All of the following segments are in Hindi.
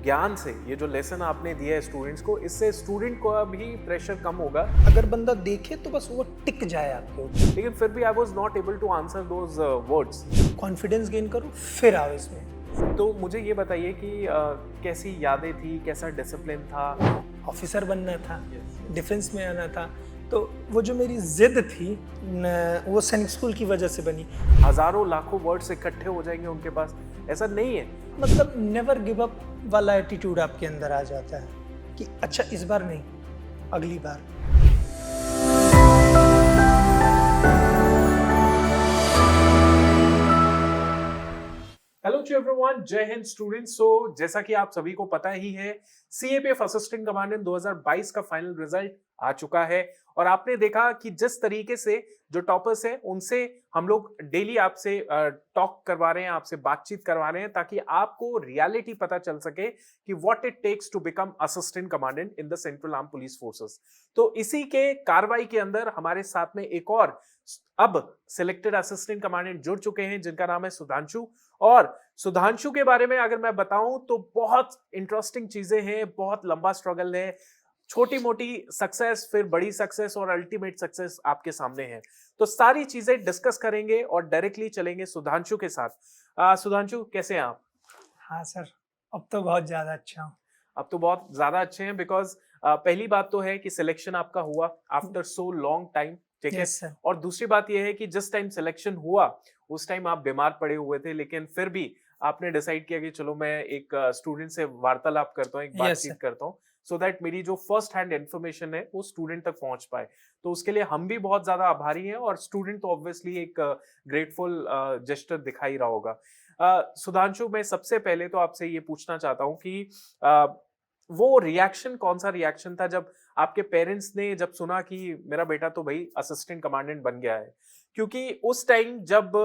ज्ञान से, ये जो लेसन आपने दिया है स्टूडेंट्स को, इससे स्टूडेंट को भी प्रेशर कम होगा। अगर बंदा देखे तो बस वो टिक जाए आपके ऊपर। लेकिन फिर भी I was not able to answer those words. Confidence gain करो फिर आओ इसमें। तो मुझे ये बताइए कि कैसी यादें थी, कैसा डिसिप्लिन था? ऑफिसर बनना था, डिफेंस में आना था, तो वो जो मेरी जिद थी वो सैनिक स्कूल की वजह से बनी। हजारों लाखों वर्ड्स इकट्ठे हो जाएंगे उनके पास, ऐसा नहीं है। मतलब नेवर गिव अप वाला एटीट्यूड आपके अंदर आ जाता है कि अच्छा इस बार नहीं, अगली बार। हेलो टू एवरीवन, जय हिंद स्टूडेंट्स। सो जैसा कि आप सभी को पता ही है, सीएपीएफ असिस्टेंट कमांडेंट 2022 का फाइनल रिजल्ट आ चुका है और आपने देखा कि जिस तरीके से जो टॉपर्स हैं उनसे हम लोग डेली आपसे टॉक करवा रहे हैं, आपसे बातचीत करवा रहे हैं, ताकि आपको रियलिटी पता चल सके कि what it takes to become assistant commandant in the central arm police forces. तो इसी के कार्रवाई के अंदर हमारे साथ में एक और अब सिलेक्टेड असिस्टेंट कमांडेंट जुड़ चुके हैं, जिनका नाम है सुधांशु। और सुधांशु के बारे में अगर मैं बताऊं तो बहुत इंटरेस्टिंग चीजें हैं, बहुत लंबा स्ट्रगल है, छोटी मोटी सक्सेस, फिर बड़ी सक्सेस और अल्टीमेट सक्सेस आपके सामने है। तो सारी चीजें डिस्कस करेंगे और डायरेक्टली चलेंगे सुधांशु के साथ। सुधांशु, कैसे हैं आप? हाँ सर, अब तो बहुत ज़्यादा अच्छा हूँ। अब तो बहुत ज्यादा अच्छे हैं, बिकॉज पहली बात तो है कि सिलेक्शन आपका हुआ आफ्टर सो लॉन्ग टाइम, ठीक है। Yes, sir. और दूसरी बात यह है कि जिस टाइम सिलेक्शन हुआ उस टाइम आप बीमार पड़े हुए थे, लेकिन फिर भी आपने डिसाइड किया कि चलो मैं एक स्टूडेंट से वार्तालाप करता हूँ, एक बातचीत sir. करता हूँ, सो दैट मेरी जो फर्स्ट हैंड इन्फॉर्मेशन है वो स्टूडेंट तक पहुंच पाए। तो उसके लिए हम भी बहुत ज्यादा आभारी हैं और स्टूडेंट तो ऑब्वियसली एक ग्रेटफुल जेस्चर दिखा ही रहा होगा। सुधांशु, मैं सबसे पहले तो आपसे ये पूछना चाहता हूँ कि वो रिएक्शन, कौन सा रिएक्शन था जब आपके पेरेंट्स ने जब सुना कि मेरा बेटा तो भाई असिस्टेंट कमांडेंट बन गया है? क्योंकि उस टाइम जब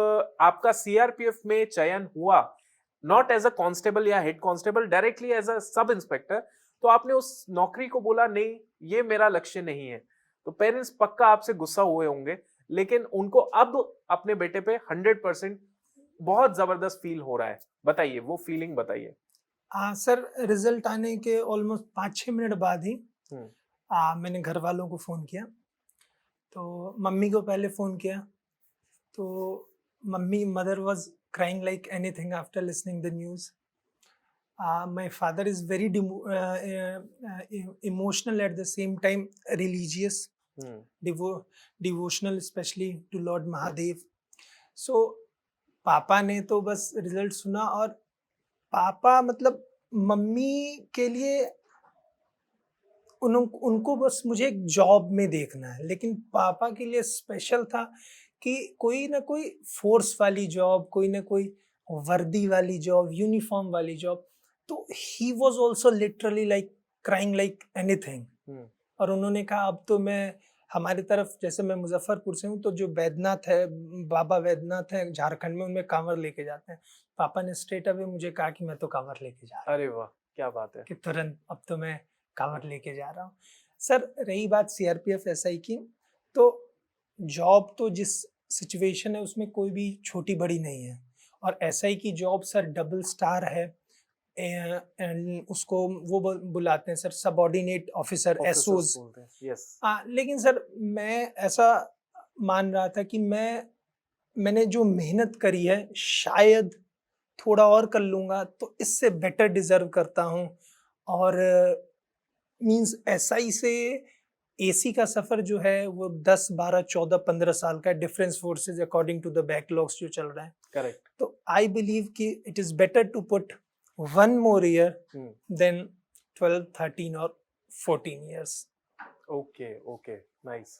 आपका सीआरपीएफ में चयन हुआ, नॉट एज अ कांस्टेबल या head constable, directly as a sub inspector, तो आपने उस नौकरी को बोला नहीं, ये मेरा लक्ष्य नहीं है। तो पेरेंट्स पक्का आपसे गुस्सा हुए होंगे, लेकिन उनको अब अपने बेटे पे 100% बहुत जबरदस्त फील हो रहा है। बताइए, वो फीलिंग बताइए। हाँ सर, रिजल्ट आने के ऑलमोस्ट 5-6 मिनट बाद ही मैंने घर वालों को फ़ोन किया। तो मम्मी को पहले फ़ोन किया, तो mother was crying like anything after listening the news. My father is very emotional at the same time religious, devotional specially to lord Mahadev. So पापा ने तो बस रिजल्ट सुना और पापा मतलब मम्मी के लिए उनको बस मुझे एक जॉब में देखना है, लेकिन पापा के लिए स्पेशल था कि कोई ना कोई फोर्स वाली जॉब, कोई ना कोई वर्दी वाली जॉब, यूनिफॉर्म वाली जॉब। तो he was also literally like crying like anything. और उन्होंने कहा अब तो मैं हमारी तरफ, जैसे मैं मुजफ्फरपुर से हूँ, तो जो वैद्यनाथ है, बाबा वैद्यनाथ है झारखंड में, उनमें कांवर लेके जाते हैं। पापा ने स्ट्रेट अवे मुझे कहा कि मैं तो कांवर लेके जा रहा हूँ। अरे वाह, क्या बात है। कि तुरंत अब तो मैं कांवर लेके जा रहा हूँ। सर रही बात सीआरपीएफ एसआई की, तो जॉब तो जिस सिचुएशन है उसमें कोई भी छोटी बड़ी नहीं है। और एसआई की जॉब सर डबल स्टार है, एंड उसको वो बुलाते हैं सर सबऑर्डिनेट ऑफिसर, एसओज। यस। लेकिन सर मैं ऐसा मान रहा था कि मैंने जो मेहनत करी है शायद थोड़ा और कर लूँगा तो इससे बेटर डिज़र्व करता हूँ। और मींस एसआई से एसी का सफ़र जो है वो 10, 12, 14, 15 साल का है, difference forces according to the backlogs जो चल रहा है। करेक्ट। तो आई बिलीव कि it is better to put 1 more year than 12, 13 और 14 ईयर्स। Okay okay, nice.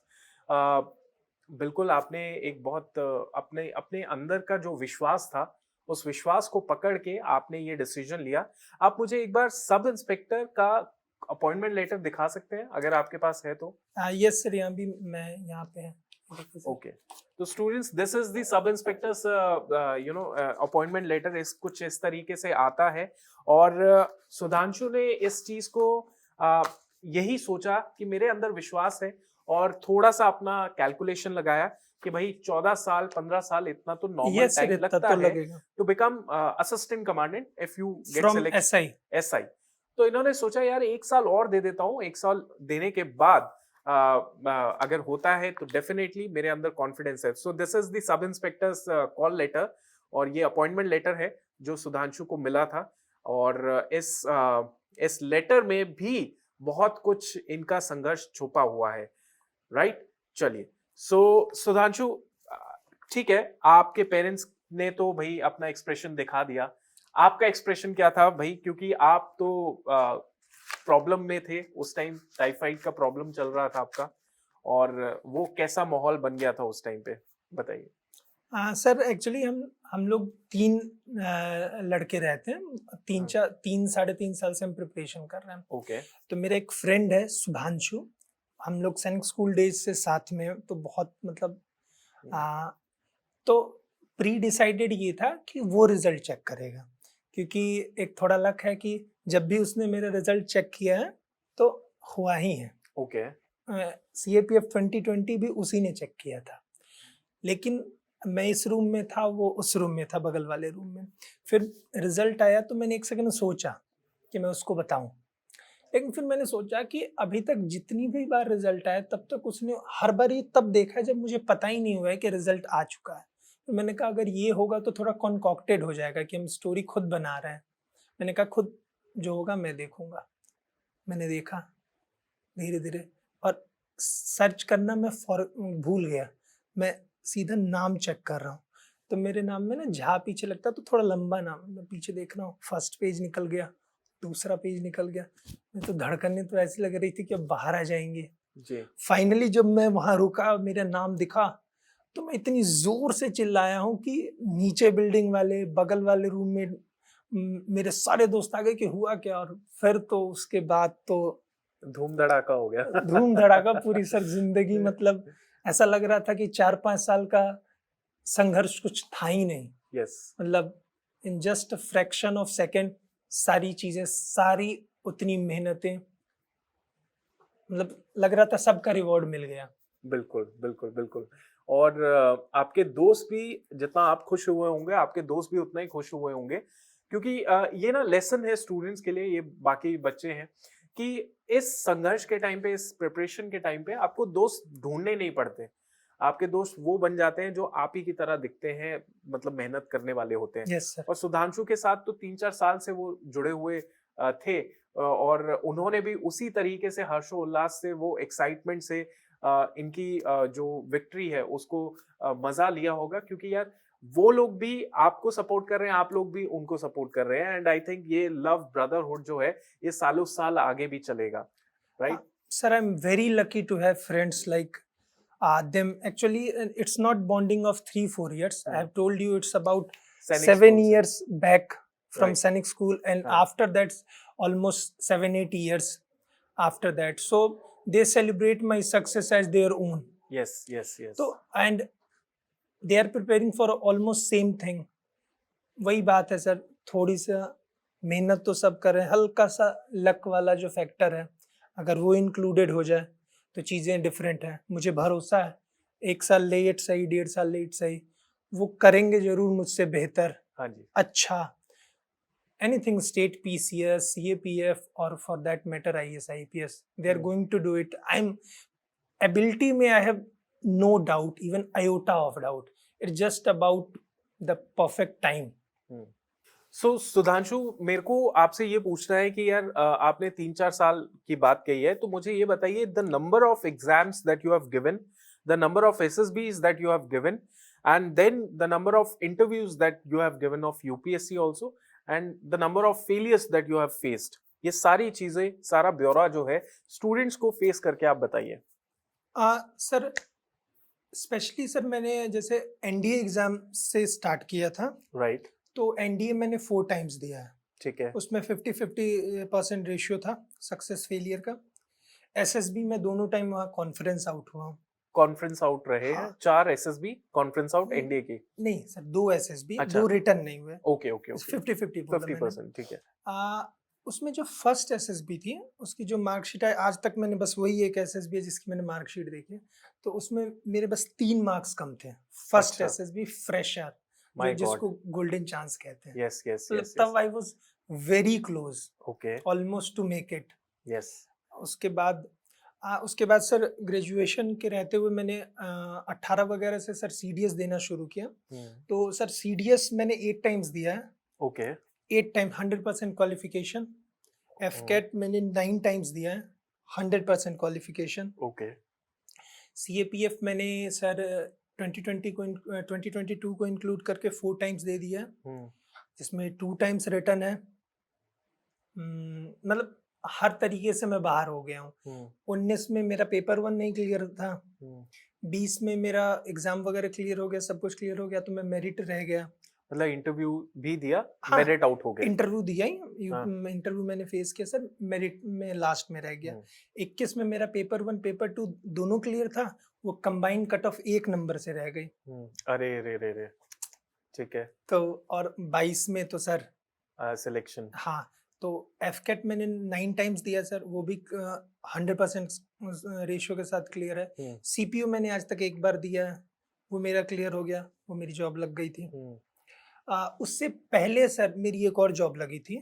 बिल्कुल, आपने एक बहुत अपने अपने अंदर का जो विश्वास था, उस विश्वास को पकड़ के आपने ये डिसीजन लिया। आप मुझे एक बार सब इंस्पेक्टर का अपॉइंटमेंट लेटर दिखा सकते हैं अगर आपके पास है तो? यस सर, यहाँ भी मैं यहाँ पे है। ओके, तो students, this is the sub inspectors appointment letter. इस कुछ इस तरीके से आता है और सुधांशु ने इस चीज को यही सोचा कि मेरे अंदर विश्वास है और थोड़ा सा अपना कैलकुलेशन लगाया कि भाई 14 साल 15 साल इतना तो नॉर्मल टाइम लगता है to become assistant commandant if you get from select SI. SI. तो इन्होंने सोचा यार 1 साल और दे देता हूँ, 1 साल देने के बाद अगर होता है तो डेफिनेटली मेरे अंदर कॉन्फिडेंस है। So this is the sub inspectors call letter, और ये अपॉइंटमेंट लेटर है जो सुधांशु को मिला था। और इस लेटर में भी बहुत कुछ इनका संघर्ष छुपा हुआ है, राइट? चलिए, सो सुधांशु, ठीक है, आपके पेरेंट्स ने तो भाई अपना एक्सप्रेशन दिखा दिया। आपका एक्सप्रेशन क्या था भाई? क्योंकि आप तो प्रॉब्लम में थे उस टाइम, टाइफाइड का प्रॉब्लम चल रहा था आपका, और वो कैसा माहौल बन गया था उस टाइम पे, बताइए। सर एक्चुअली हम लोग 3 लड़के रहते हैं, 3 साढ़े 3 साल से हम प्रिपरेशन कर रहे हैं। ओके। तो मेरा एक फ्रेंड है शुभांशु, हम लोग सैनिक स्कूल डेज से साथ में हैं, तो बहुत मतलब तो प्री डिसाइडेड ये था कि वो रिजल्ट चेक करेगा, क्योंकि एक थोड़ा लक है कि जब भी उसने मेरा रिजल्ट चेक किया है तो हुआ ही है। ओके। CAPF 2020 भी उसी ने चेक किया था, लेकिन मैं इस रूम में था, वो उस रूम में था, बगल वाले रूम में। फिर रिजल्ट आया तो मैंने एक सेकंड सोचा कि मैं उसको बताऊं, लेकिन फिर मैंने सोचा कि अभी तक जितनी भी बार रिजल्ट आया तब तक उसने हर बार ये तब देखा है जब मुझे पता ही नहीं हुआ है कि रिजल्ट आ चुका है। तो मैंने कहा अगर ये होगा तो थोड़ा कॉन्कॉक्टेड हो जाएगा कि हम स्टोरी खुद बना रहे हैं। मैंने कहा खुद जो होगा मैं देखूंगा। मैंने देखा धीरे धीरे, और सर्च करना मैं भूल गया, मैं सीधा नाम चेक कर रहा हूँ। तो मेरे नाम में ना झा पीछे लगता है, तो थोड़ा लंबा नाम है। मैं पीछे देख रहा हूँ, फर्स्ट पेज निकल गया, दूसरा पेज निकल गया। मैं तो धड़कने तो ऐसी लग रही थी कि अब बाहर आ जाएंगे जी। फाइनली जब मैं वहां रुका, मेरा नाम दिखा, तो मैं इतनी जोर से चिल्लाया हूँ कि नीचे बिल्डिंग वाले, बगल वाले रूम में मेरे सारे दोस्त आ गए कि हुआ क्या। और फिर तो उसके बाद तो धूम धड़ाका हो गया। धूम धड़ाका पूरी सर जिंदगी, मतलब ऐसा लग रहा था कि 4-5 साल का संघर्ष कुछ था ही नहीं। यस। मतलब in just fraction of second सारी चीजें, सारी उतनी मेहनतें, मतलब लग रहा था सबका रिवॉर्ड मिल गया। बिल्कुल, बिल्कुल, बिल्कुल। और आपके दोस्त भी, जितना आप खुश हुए होंगे, आपके दोस्त भी उतना ही खुश हुए होंगे, क्योंकि ये ना लेसन है स्टूडेंट्स के लिए, ये बाकी बच्चे हैं, कि इस संघर्ष के टाइम पे, इस प्रिपरेशन के टाइम पे आपको दोस्त ढूंढने नहीं पड़ते। आपके दोस्त वो बन जाते हैं जो आप ही की तरह दिखते हैं, मतलब मेहनत करने वाले होते हैं। Yes sir. और सुधांशु के साथ तो 3-4 साल से वो जुड़े हुए थे, और उन्होंने भी उसी तरीके से हर्षोल्लास से, वो एक्साइटमेंट से इनकी जो विक्ट्री है उसको मजा लिया होगा, क्योंकि यार वो लोग भी आपको सपोर्ट कर रहे हैं, आप लोग भी उनको सपोर्ट कर रहे हैं, एंड आई थिंक ये लव ब्रदरहुड जो है ये सालों साल आगे भी चलेगा, right? Sir I am very lucky to have friends like them. Actually it's not bonding of 3-4 years. I have told you it's about Sainik 7 school se. years back from Right. Sainik school, and हाँ. after that's almost 7-8 years after that. So they celebrate my success as their own. Yes, yes, yes. So and they are preparing for almost same thing. वही बात है सर, थोड़ी सा मेहनत तो सब कर रहे हैं, हल्का सा लक वाला जो फैक्टर है अगर वो इंक्लूडेड हो जाए तो चीज़ें डिफरेंट हैं। मुझे भरोसा है 1 साल लेट सही, 1.5 साल लेट सही, वो करेंगे जरूर मुझसे बेहतर। हाँ जी। अच्छा, anything state PCS, CAPF or for that matter IAS, IPS, they are going to do it. Ability में I have no doubt, even iota of doubt. It's just about the perfect time. सो सुधांशु, मेरे को आपसे ये पूछना है कि यार आपने 3-4 साल की बात कही है, तो मुझे ये बताइए, the number of exams that you have given, the number of SSBs that you have given, and then the number of interviews that you have given of UPSC also, and the number of failures that you have faced. ये सारी चीजें, सारा ब्यौरा जो है स्टूडेंट्स को फेस करके आप बताइए। सर स्पेशली सर मैंने जैसे NDA एग्जाम से स्टार्ट किया था, राइट। तो NDA मैंने 4 टाइम्स दिया है। ठीक है। उसमें 50-50% रेशियो था सक्सेस फेलियर का। SSB में दोनों टाइम वहाँ कॉन्फ्रेंस आउट हुआ हूँ। कॉन्फ्रेंस आउट रहे हैं। हाँ। 4 SSB कॉन्फ्रेंस आउट NDA की। नहीं सर, 2 SSB, अच्छा। 2 रिटर्न नहीं हुए। Okay okay okay. 50-50%। ठीक है। उसमें जो फर्स्ट SSB थी उसकी जो मार्कशीट है, आज तक मैंने बस वही एक SSB है जिसकी मैंने मार्कशीट देखी, तो उसमें मेरे बस 3 मार्क्स कम थे। फर्स्ट अच्छा। SSB फ्रेशर, My जिसको गोल्डन चांस कहते हैं। Yes yes yes. तब I was very close, okay, almost to make it. Yes, उसके बाद सर ग्रेजुएशन के रहते हुए मैंने 18 वगैरह से सर सीडीएस देना शुरू किया। तो सर सीडीएस मैंने 8 टाइम्स दिया है, ओके, 8 टाइम 100% क्वालिफिकेशन। एफकेट मैंने 9 टाइम्स दिया है, 100% क्वालिफिकेशन। ओके, सीएपीएफ मैंने सर 2022 को इंक्लूड करके 4 टाइम्स दे दिया है, जिसमें 2 टाइम्स रिटर्न है। मतलब हर तरीके से मैं बाहर हो गया हूँ। 19 में मेरा पेपर 1 नहीं क्लियर था, 20 में मेरा एग्जाम वगैरह क्लियर हो गया, सब कुछ क्लियर हो गया, तो मैं मेरिट रह गया। मतलब इंटरव्यू भी दिया, हाँ, मेरिट आउट हो गए। इंटरव्यू दिया ही, हाँ। इंटरव्यू मैंने फेस किया सर, मेरिट में लास्ट में रह गया। 21 में मेरा पेपर 1 पेपर 2 दोनों क्लियर था, वो कंबाइंड कट ऑफ 1 नंबर से रह गई। अरे रे रे रे, ठीक है। तो और 22 में तो सर सिलेक्शन। हाँ, तो एफकेट मैंने 9 टाइम्स दिया सर, वो भी 100% रेशियो के साथ क्लियर है। सीपीयू मैंने आज तक एक बार दिया है, वो मेरा क्लियर हो गया, वो मेरी जॉब लग गई थी। उससे पहले सर मेरी एक और जॉब लगी थी,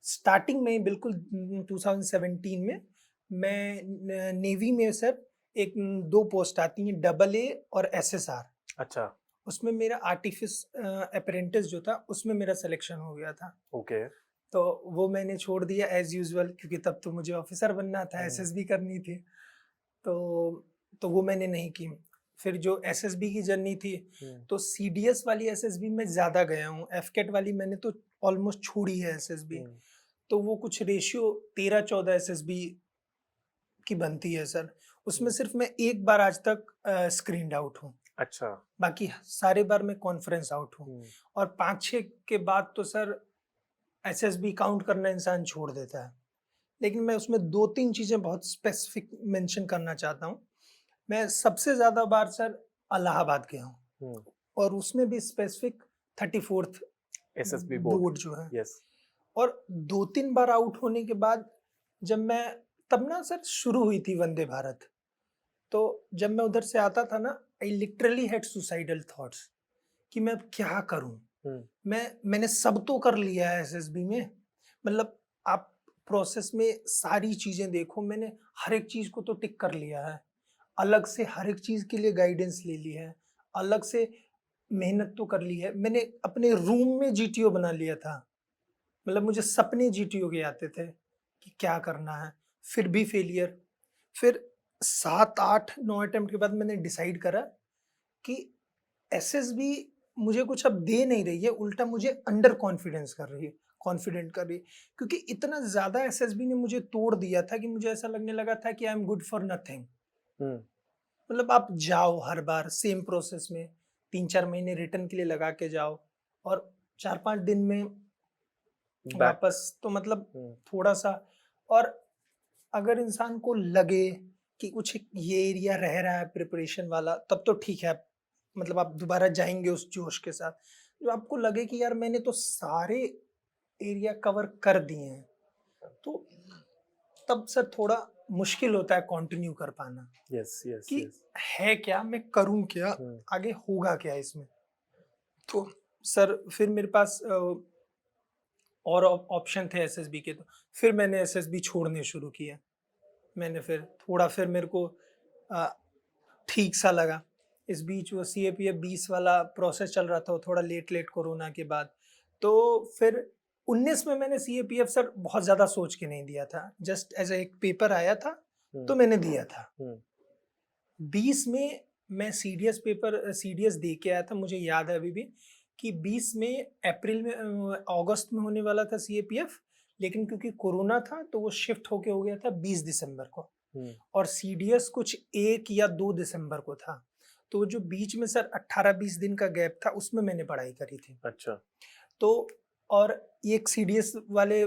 स्टार्टिंग में बिल्कुल 2017 में। मैं नेवी में सर एक 2 पोस्ट आती हैं, AA और SSR। अच्छा, उसमें मेरा आर्टिफिस अप्रेंटिस जो था, उसमें मेरा सिलेक्शन हो गया था। ओके, तो वो मैंने छोड़ दिया एज यूजुअल, क्योंकि तब तो मुझे ऑफिसर बनना था, एसएसबी करनी थी। तो वो मैंने नहीं की। फिर जो एसएसबी की जर्नी थी, तो सीडीएस वाली एसएसबी में ज़्यादा गया हूँ, एफकेट वाली मैंने तो ऑलमोस्ट छोड़ी है एसएसबी। तो वो कुछ रेशियो 13-14 एसएसबी की बनती है सर, उसमें सिर्फ मैं एक बार आज तक स्क्रीनड आउट हूँ, अच्छा, बाकी सारे बार मैं कॉन्फ्रेंस आउट हूँ। और 5-6 के बाद तो सर एसएसबी काउंट करना इंसान छोड़ देता है। लेकिन मैं उसमें 2-3 चीज़ें बहुत स्पेसिफिक मेंशन करना चाहता हूँ। मैं सबसे ज़्यादा बार सर इलाहाबाद गया हूँ, और उसमें भी specific 34th SSB board board, जो है। यस, और 2-3 बार आउट होने के बाद जब मैं, तब ना सर शुरू हुई थी वंदे भारत, तो जब मैं उधर से आता था ना, I literally had suicidal thoughts कि मैं अब क्या करूं। मैंने सब तो कर लिया है एसएसबी में, मतलब आप प्रोसेस में सारी चीजें देखो, मैंने हर एक चीज को तो टिक कर लिया है, अलग से हर एक चीज के लिए गाइडेंस ले ली है, अलग से मेहनत तो कर ली है, मैंने अपने रूम में जीटीओ बना लिया था, मतलब मुझे सपने जीटीओ के आते थे कि क्या करना है, फिर भी फेलियर। फिर 7-8-9 अटेम्प्ट के बाद मैंने डिसाइड करा कि एसएसबी मुझे कुछ अब दे नहीं रही है, उल्टा मुझे अंडर कॉन्फिडेंस कर रही है, कॉन्फिडेंट कर रही है, क्योंकि इतना ज़्यादा एसएसबी ने मुझे तोड़ दिया था कि मुझे ऐसा लगने लगा था कि I am good for nothing. मतलब आप जाओ हर बार सेम प्रोसेस में, 3-4 महीने रिटर्न के लिए लगा के जाओ, और 4-5 दिन में वापस, तो मतलब थोड़ा सा। और अगर इंसान को लगे कि कुछ ये एरिया रह रहा है प्रिपरेशन वाला, तब तो ठीक है, मतलब आप दोबारा जाएंगे उस जोश के साथ। जो आपको लगे कि यार मैंने तो सारे एरिया कवर कर दिए हैं, तो तब सर थोड़ा मुश्किल होता है कंटिन्यू कर पाना, यस, यस, कि यस, है क्या, मैं करूं क्या, आगे होगा क्या इसमें। तो सर फिर मेरे पास और ऑप्शन थे एसएसबी के, तो फिर मैंने एसएसबी छोड़ने शुरू किया। मैंने फिर थोड़ा, फिर मेरे को ठीक सा लगा। इस बीच वो सीएपीएफ 20 वाला प्रोसेस चल रहा था, वो थोड़ा लेट कोरोना के बाद। तो फिर 19 में मैंने सीएपीएफ सर बहुत ज़्यादा सोच के नहीं दिया था, जस्ट एज एक पेपर आया था तो मैंने दिया था। 20 में मैं सीडीएस दे के आया था, मुझे याद है अभी भी कि 20 में अप्रैल में अगस्त में होने वाला था सीएपीएफ, लेकिन क्योंकि कोरोना था तो वो शिफ्ट होके हो गया था 20 दिसंबर को, और सीडीएस कुछ 1 या 2 दिसंबर को था। तो जो बीच में सर 18-20 दिन का गैप था, उसमें मैंने पढ़ाई करी थी। अच्छा, तो और एक सीडीएस वाले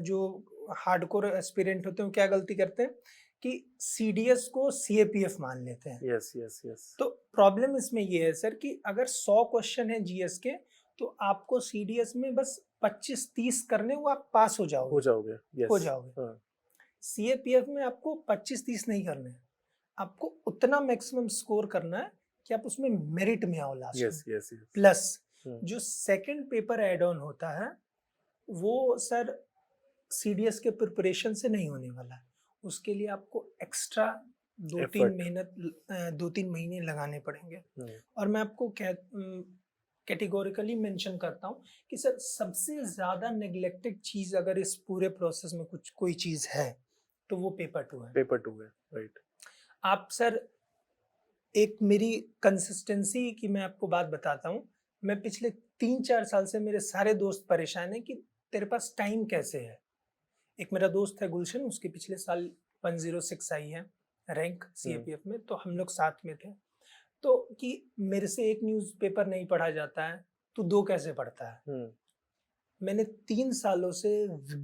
जो हार्डकोर एस्पिरेंट होते हैं, क्या गलती करते हैं कि सीडीएस को सीएपीएफ मान लेते हैं। यस, यस, यस, तो प्रॉब्लम इसमें ये है सर कि अगर 100 क्वेश्चन है जीएस के, तो आपको सीडीएस में बस 25-30 करने, वो आप पास हो जाओगे, हो यस, जाओगे। सीएपीएफ में आपको 25-30 नहीं करने, आपको उतना मैक्सिमम स्कोर करना है कि आप उसमें मेरिट में आओ लास्ट में। यस, यस, प्लस जो सेकंड पेपर एड ऑन होता है, वो सर सीडीएस के प्रिपरेशन से नहीं होने वाला है। उसके लिए आपको एक्स्ट्रा 2-3 महीने लगाने पड़ेंगे। और मैं आपको कैटेगोरिकली मेंशन करता हूँ कि सर सबसे ज़्यादा नेग्लेक्टेड चीज़ अगर इस पूरे प्रोसेस में कोई चीज़ है तो वो पेपर 2 है। पेपर 2 है, राइट। आप सर एक मेरी कंसिस्टेंसी की मैं आपको बात बताता हूँ। मैं पिछले 3-4 साल से मेरे सारे दोस्त परेशान हैं कि तेरे पास टाइम कैसे है? एक मेरा दोस्त है गुलशन, उसके पिछले साल 106 आई है रैंक सीएपीएफ में, तो हम लोग साथ में थे। तो कि मेरे से एक न्यूज़पेपर नहीं पढ़ा जाता है, तू 2 कैसे पढ़ता है? मैंने 3 सालों से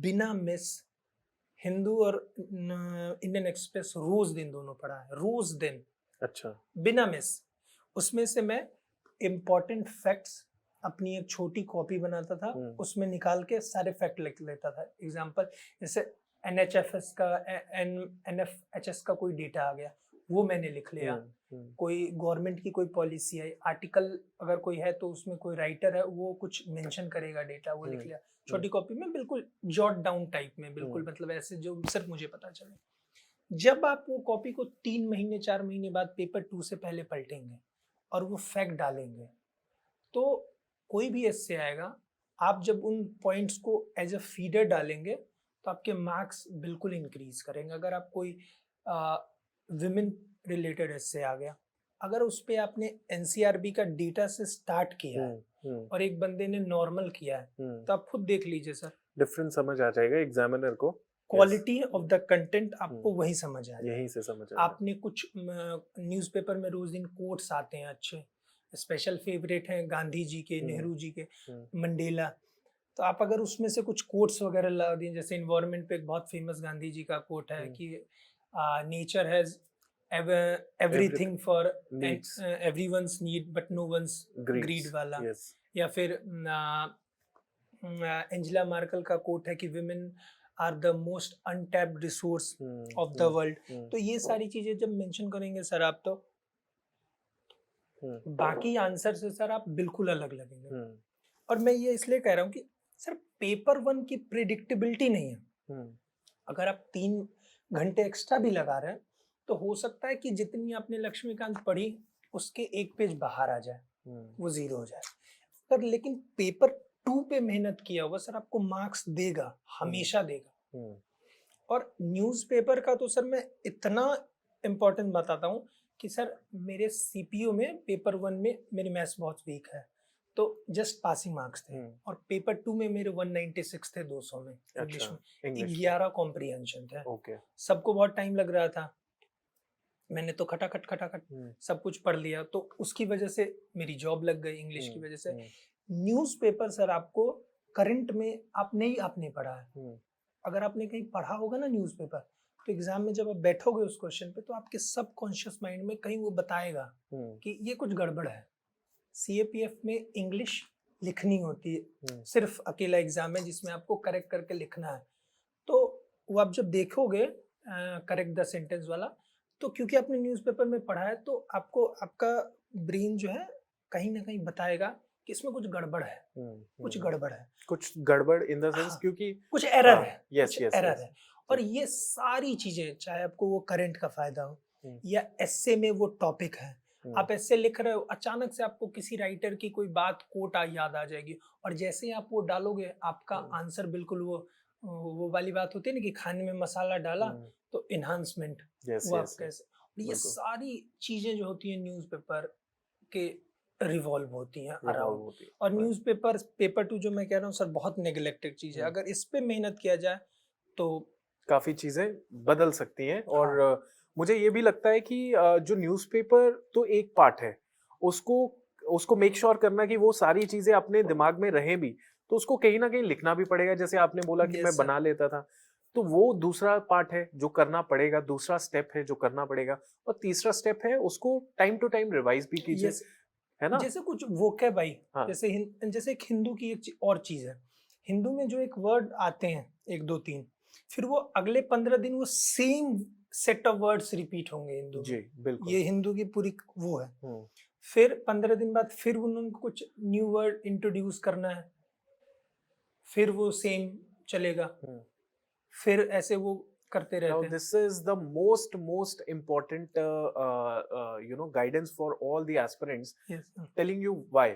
बिना मिस हिंदू और इंडियन एक्सप्रेस रोज दिन दोनों पढ़ा है, रोज दिन। अच्छा। बिना मिस। उसमें से मैं इम्पोर्टेंट फैक्ट्स अपनी एक छोटी कॉपी बनाता था, उसमें निकाल के सारे फैक्ट लिख लेता था। एग्जांपल जैसे एनएचएफएस का एनएफएचएस का कोई डेटा आ गया, वो मैंने लिख लिया। कोई गवर्नमेंट की कोई पॉलिसी है, आर्टिकल अगर कोई है तो उसमें कोई राइटर है वो कुछ मेंशन करेगा डेटा, वो लिख लिया छोटी कॉपी में, बिल्कुल जॉट डाउन टाइप में, बिल्कुल मतलब ऐसे जो सिर्फ मुझे पता चले। जब आप वो कॉपी को 3 महीने 4 महीने बाद पेपर 2 से पहले पलटेंगे और वो फैक्ट डालेंगे, तो कोई भी एस्से आएगा, आप जब उन पॉइंट्स को एज अ फीडर डालेंगे तो आपके मार्क्स बिल्कुल इंक्रीज करेंगे। अगर आप कोई विमेन रिलेटेड एस्से आ गया, अगर उस पे आपने एनसीआरबी का डेटा से स्टार्ट किया है और एक बंदे ने नॉर्मल किया है, तो आप खुद देख लीजिए सर, डिफरेंस समझ आ जाएगा एग्जामिनर को। क्वालिटी ऑफ द कंटेंट आपको वही समझ आएगा, यहीं से समझ आएगा। आपने कुछ न्यूज़पेपर में रोज दिन कोट्स आते हैं अच्छे, स्पेशल फेवरेट हैं गांधी जी के, नेहरू जी के, मंडेला, तो आप अगर उसमें से कुछ कोट्स वगैरह ला दिए, जैसे इन्वायरमेंट पे एक बहुत फेमस गांधी जी का कोट है कि nature has everything for everyone's need but no one's greed वाला, या फिर एंजेला मार्कल का कोट है कि women are the most untapped resource of the world. तो ये सारी चीजें जब मेंशन करेंगे सर आप, तो बाकी आंसर से सर आप बिल्कुल अलग लगेंगे। और मैं ये इसलिए कह रहा हूँ कि सर पेपर 1 की प्रिडिक्टेबिलिटी नहीं है। अगर आप 3 घंटे एक्स्ट्रा भी लगा रहे हैं तो हो सकता है कि जितनी आपने लक्ष्मीकांत पढ़ी उसके एक पेज बाहर आ जाए, वो 0 हो जाए। पर लेकिन पेपर 2 पे मेहनत किया हुआ सर आपको मार्क्स देगा, हमेशा देगा। और न्यूज़पेपर का तो सर मैं इतना इम्पोर्टेंट बताता हूँ कि सर मेरे सीपीयू में पेपर 1 में मेरी मैथ्स बहुत वीक है, तो जस्ट पासिंग मार्क्स थे, और पेपर 2 में मेरे 196 थे 200 में, इंग्लिश में 11 कॉम्प्रिहेंशन थे। सबको बहुत टाइम लग रहा था, मैंने तो खटाखट सब कुछ पढ़ लिया, तो उसकी वजह से मेरी जॉब लग गई इंग्लिश की वजह से। न्यूज़पेपर सर आपको करंट में आपने पढ़ा है, अगर आपने कहीं पढ़ा होगा ना न्यूज़पेपर, तो एग्जाम में जब आप बैठोगे उस क्वेश्चन पे, तो आपके सबकॉन्शियस माइंड में कहीं वो बताएगा कि ये कुछ गड़बड़ है। सीएपीएफ में इंग्लिश लिखनी होती है, सिर्फ अकेला एग्जाम है जिसमें आपको करेक्ट करके लिखना है, तो वो आप जब देखोगे करेक्ट द सेंटेंस वाला, तो क्योंकि आपने न्यूज़पेपर में पढ़ा है तो आपको आपका ब्रेन जो है कहीं ना कहीं बताएगा कि इसमें कुछ गड़बड़ है, कुछ गड़बड़ है, कुछ गड़बड़ इन द सेंस क्योंकि कुछ एरर है, यस यस एरर है। और ये सारी चीजें, चाहे आपको वो करंट का फायदा हो या एस्से में वो टॉपिक है, आप एस्से लिख रहे हो, अचानक से आपको किसी राइटर की कोई बात कोट याद आ जाएगी, और जैसे ही आप वो डालोगे आपका आंसर बिल्कुल वो वाली बात होती है ना कि खाने में मसाला डाला तो इन्हांसमेंट, वो आप कैसे, ये सारी चीजें जो होती हैं न्यूज़पेपर के रिवॉल्व होती हैं अराउंड। और न्यूज़पेपर पेपर 2 जो मैं कह रहा हूँ सर बहुत नेग्लेक्टेड चीज है, अगर इस पे मेहनत किया जाए तो काफी चीजें बदल सकती हैं। और मुझे ये भी लगता है कि जो न्यूज़पेपर तो एक पार्ट है, उसको मेक श्योर करना कि वो सारी चीजें अपने दिमाग में रहें भी, तो उसको कहीं ना कहीं लिखना भी पड़ेगा। जैसे आपने बोला कि मैं बना लेता था, तो वो दूसरा पार्ट है जो करना पड़ेगा, दूसरा स्टेप है जो करना पड़ेगा, और तीसरा स्टेप है उसको टाइम टू टाइम रिवाइज भी कीजिए, है ना। जैसे कुछ वोकैब भाई, जैसे एक हिंदू की एक और चीज है, हिंदू में जो एक वर्ड आते हैं 1 2 3, फिर वो अगले 15 दिन वो same set of words repeat होंगे हिंदू जी, बिल्कुल। ये हिंदू की पूरी वो है। फिर 15 दिन बाद फिर उनको कुछ न्यू वर्ड इंट्रोड्यूस करना है, फिर वो सेम चलेगा, हम्म। फिर ऐसे वो करते Now, रहते हैं। this is the most important guidance for all the aspirants. Yes sir. Telling you why.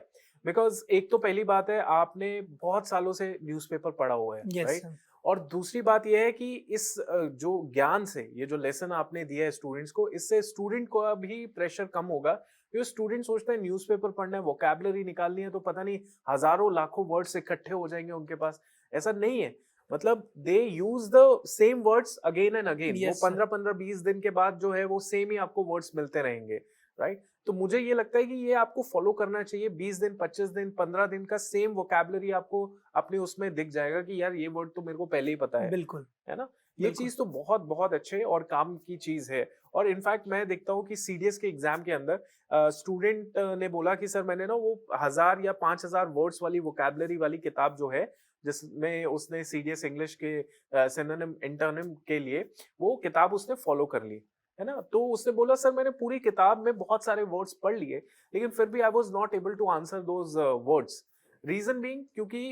Because एक तो पहली बात है, आपने बहुत सालों से न्यूज़पेपर पढ़ा हुआ है, यस राइट? सर। और दूसरी बात यह है कि इस जो ज्ञान से, ये जो लेसन आपने दिया है स्टूडेंट्स को, इससे स्टूडेंट को भी प्रेशर कम होगा, क्योंकि स्टूडेंट सोचते हैं न्यूज़पेपर पढ़ना है, वोकैबुलरी निकालनी है, तो पता नहीं हजारों लाखों वर्ड्स इकट्ठे हो जाएंगे उनके पास। ऐसा नहीं है, मतलब they use the same words again and again. वो यस सर। 15-15 20 दिन के बाद जो है वो सेम ही आपको वर्ड्स मिलते रहेंगे, राइट? तो मुझे ये लगता है कि ये आपको फॉलो करना चाहिए। 20 दिन, 25 दिन, 15 दिन का सेम वोकैबुलरी आपको अपने उसमें दिख जाएगा कि यार ये वर्ड तो मेरे को पहले ही पता बिल्कुल, है ना? ये बिल्कुल। चीज तो बहुत बहुत अच्छे और काम की चीज है। और इनफैक्ट मैं देखता हूँ कि सीडीएस के एग्जाम के अंदर स्टूडेंट ने बोला कि सर मैंने ना वो 1000 या 5000 वर्ड्स वाली वोकैबुलरी वाली किताब जो है, जिसमें उसने सीडीएस इंग्लिश के सिनोनिम एंटोनिम के लिए वो किताब उसने फॉलो कर ली, है ना? तो उसने बोला सर मैंने पूरी किताब में बहुत सारे वर्ड्स पढ़ लिए, लेकिन फिर भी I was not able to answer those words. Reason being क्योंकि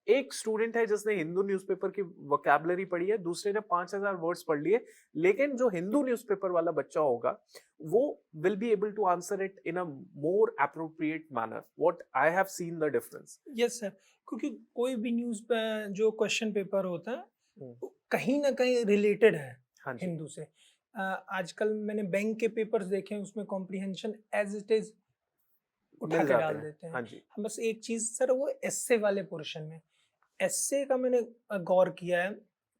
एक स्टूडेंट है जिसने हिंदू न्यूज़पेपर की वोकैबुलरी पढ़ी है, दूसरे ने 5000 वर्ड्स पढ़ लिए, लेकिन जो हिंदू न्यूज़पेपर वाला बच्चा होगा वो will be able to answer it in a more appropriate manner. What I have seen the difference. Yes sir, क्योंकि कोई भी न्यूज़ पे जो क्वेश्चन पेपर होता है, हम्म, वो कहीं न कहीं रिलेटेड है हाँ जी। हिंदू से। आजकल मैंने बैंक के पेपर्स देखे हैं, उसमें कॉम्प्रिहेंशन एज़ इट इज़ उठा मिल के जाते डाल हैं, देते हैं। हाँ जी। बस एक चीज़ सर, वो एस्से वाले पोर्शन में, एस्से का मैंने गौर किया है,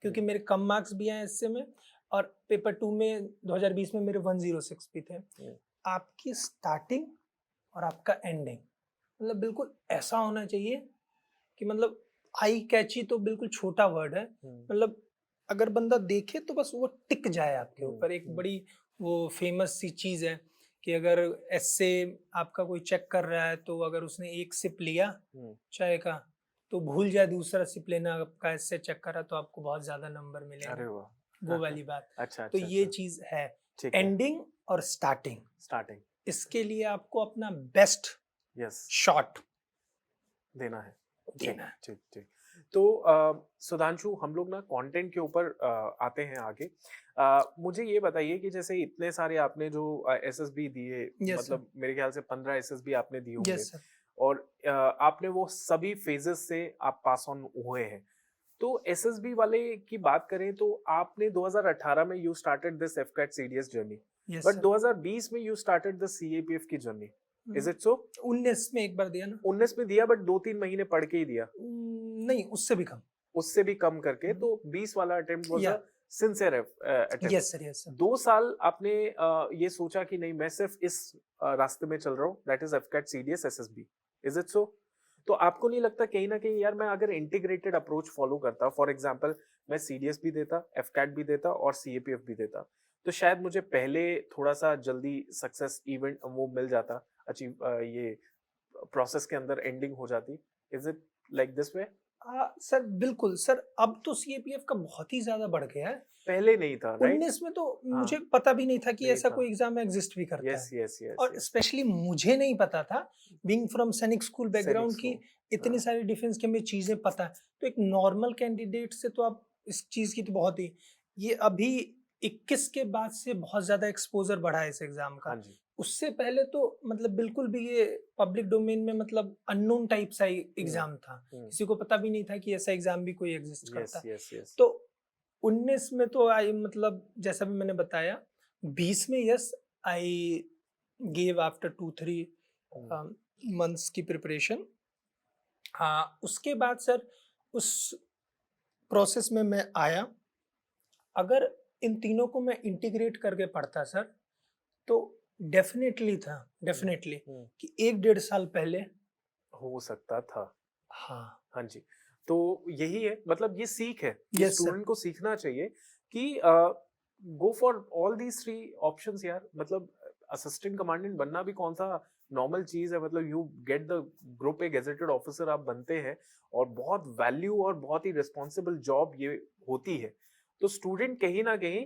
क्योंकि मेरे कम मार्क्स भी आए एस्से में, और पेपर 2 में 2020 में मेरे 106 भी थे। हम्म, आपकी स्टार्टिंग और आपका एंडिंग मतलब बिल्कुल ऐसा होना चाहिए कि मतलब आई कैची तो बिल्कुल छोटा वर्ड है, हम्म, मतलब अगर बंदा देखे तो बस वो टिक जाए आपके ऊपर। एक हम्म, बड़ी वो फेमस सी चीज़ है कि अगर ऐसे आपका कोई चेक कर रहा है, तो अगर उसने एक सिप लिया हम्म, चाय का, तो भूल जाए दूसरा सिप लेना, आपका ऐसे चेक करा तो आपको बहुत ज़्यादा नंबर अरे मिलेंगे। वाह। वो वाली बात। अच्छा तो अच्छा ये अच्छा। चीज़ है, ठीक है। एंडिंग और स्टार्टिंग, स्टार्टिंग। इसके लिए आपको अपना बेस्ट यस, शॉट देना है। ठीक देना है। ठीक ठीक। तो सुधांशु, हम लोग ना कंटेंट के ऊपर आते हैं आगे। मुझे ये बताइए कि जैसे इतने सारे आपने जो एसएसबी दिए, यस सर। मतलब मेरे ख्याल से 15 एसएसबी आपने दिए होंगे, यस सर। और आपने वो सभी फेजेस से आप पास ऑन हुए हैं। तो एसएसबी वाले की बात करें तो आपने 2018 में you started this AFCAT CDS journey, yes but sir. 2020 में यू स्टार्टेड द सीएपीएफ की जर्नी। Is it so? 19 में एक बार दिया ना। 19 में दिया, बट 2-3 महीने पढ़ के ही दिया, नहीं, उससे भी कम। उससे भी कम करके। हम्म, तो 20 वाला अटेम्प्ट वाज या अ sincere attempt. Yes sir. Yes sir. 2 साल आपने ये सोचा कि नहीं मैं सिर्फ इस रास्ते में चल रहा हूँ, that is AFCAT CDS SSB. Is it so? तो आपको नहीं लगता कहीं ना कहीं यार मैं अगर इंटीग्रेटेड अप्रोच फॉलो करता, फॉर एग्जांपल मैं सीडीएस भी देता, एफकैट भी देता और सीएपीएफ भी देता, तो शायद मुझे पहले थोड़ा सा जल्दी सक्सेस इवेंट वो मिल जाता, अचीव, ये प्रोसेस के अंदर एंडिंग हो जाती। Is it like this way? Sir बिल्कुल सर, अब तो सीएपीएफ का बहुत ही ज्यादा बढ़ गया है। पहले नहीं था, राइट? 19 में तो हाँ, मुझे पता भी नहीं था कि नहीं ऐसा था। कोई एग्जाम एग्जिस्ट भी करता यस है। यस यस और यस। स्पेशली मुझे नहीं पता था, बीइंग फ्रॉम सैनिक स्कूल सैनिक बैकग्राउंड, की स्कूल। इतनी हाँ, सारी डिफेंस की हमें चीजें पता है। तो एक नॉर्मल कैंडिडेट से तो आप इस चीज की तो बहुत ही, ये अभी 21 के बाद से बहुत ज्यादा एक्सपोजर बढ़ा है इस एग्जाम हाँ का। जी। उससे पहले तो मतलब बिल्कुल भी ये पब्लिक डोमेन में मतलब अननोन टाइप सा हम्म, एग्जाम था। हम्म, किसी को पता भी नहीं था कि ऐसा एग्जाम भी कोई एग्जिस्ट यस करता है। Yes yes. तो 19 में तो आई मतलब जैसा भी मैंने बताया, 20 में yes I gave after 2-3 months की प्रिपरेशन। हाँ, उसके बाद सर उस प्रोसेस में मैं आया। अगर इन तीनों को मैं इंटीग्रेट करके पढ़ता सर, तो डेफिनेटली कि 1-1.5 साल पहले। हो सकता था। हाँ। हाँ जी। तो यही है, मतलब ये सीख है कि यस सर। स्टूडेंट को सीखना चाहिए कि go for all these 3 options यार। मतलब असिस्टेंट कमांडेंट बनना भी कौन सा नॉर्मल चीज है, मतलब you get the group A gazetted officer आप बनते हैं, और बहुत वैल्यू और बहुत ही रिस्पॉन्सिबल जॉब ये होती है। तो स्टूडेंट कहीं ना कहीं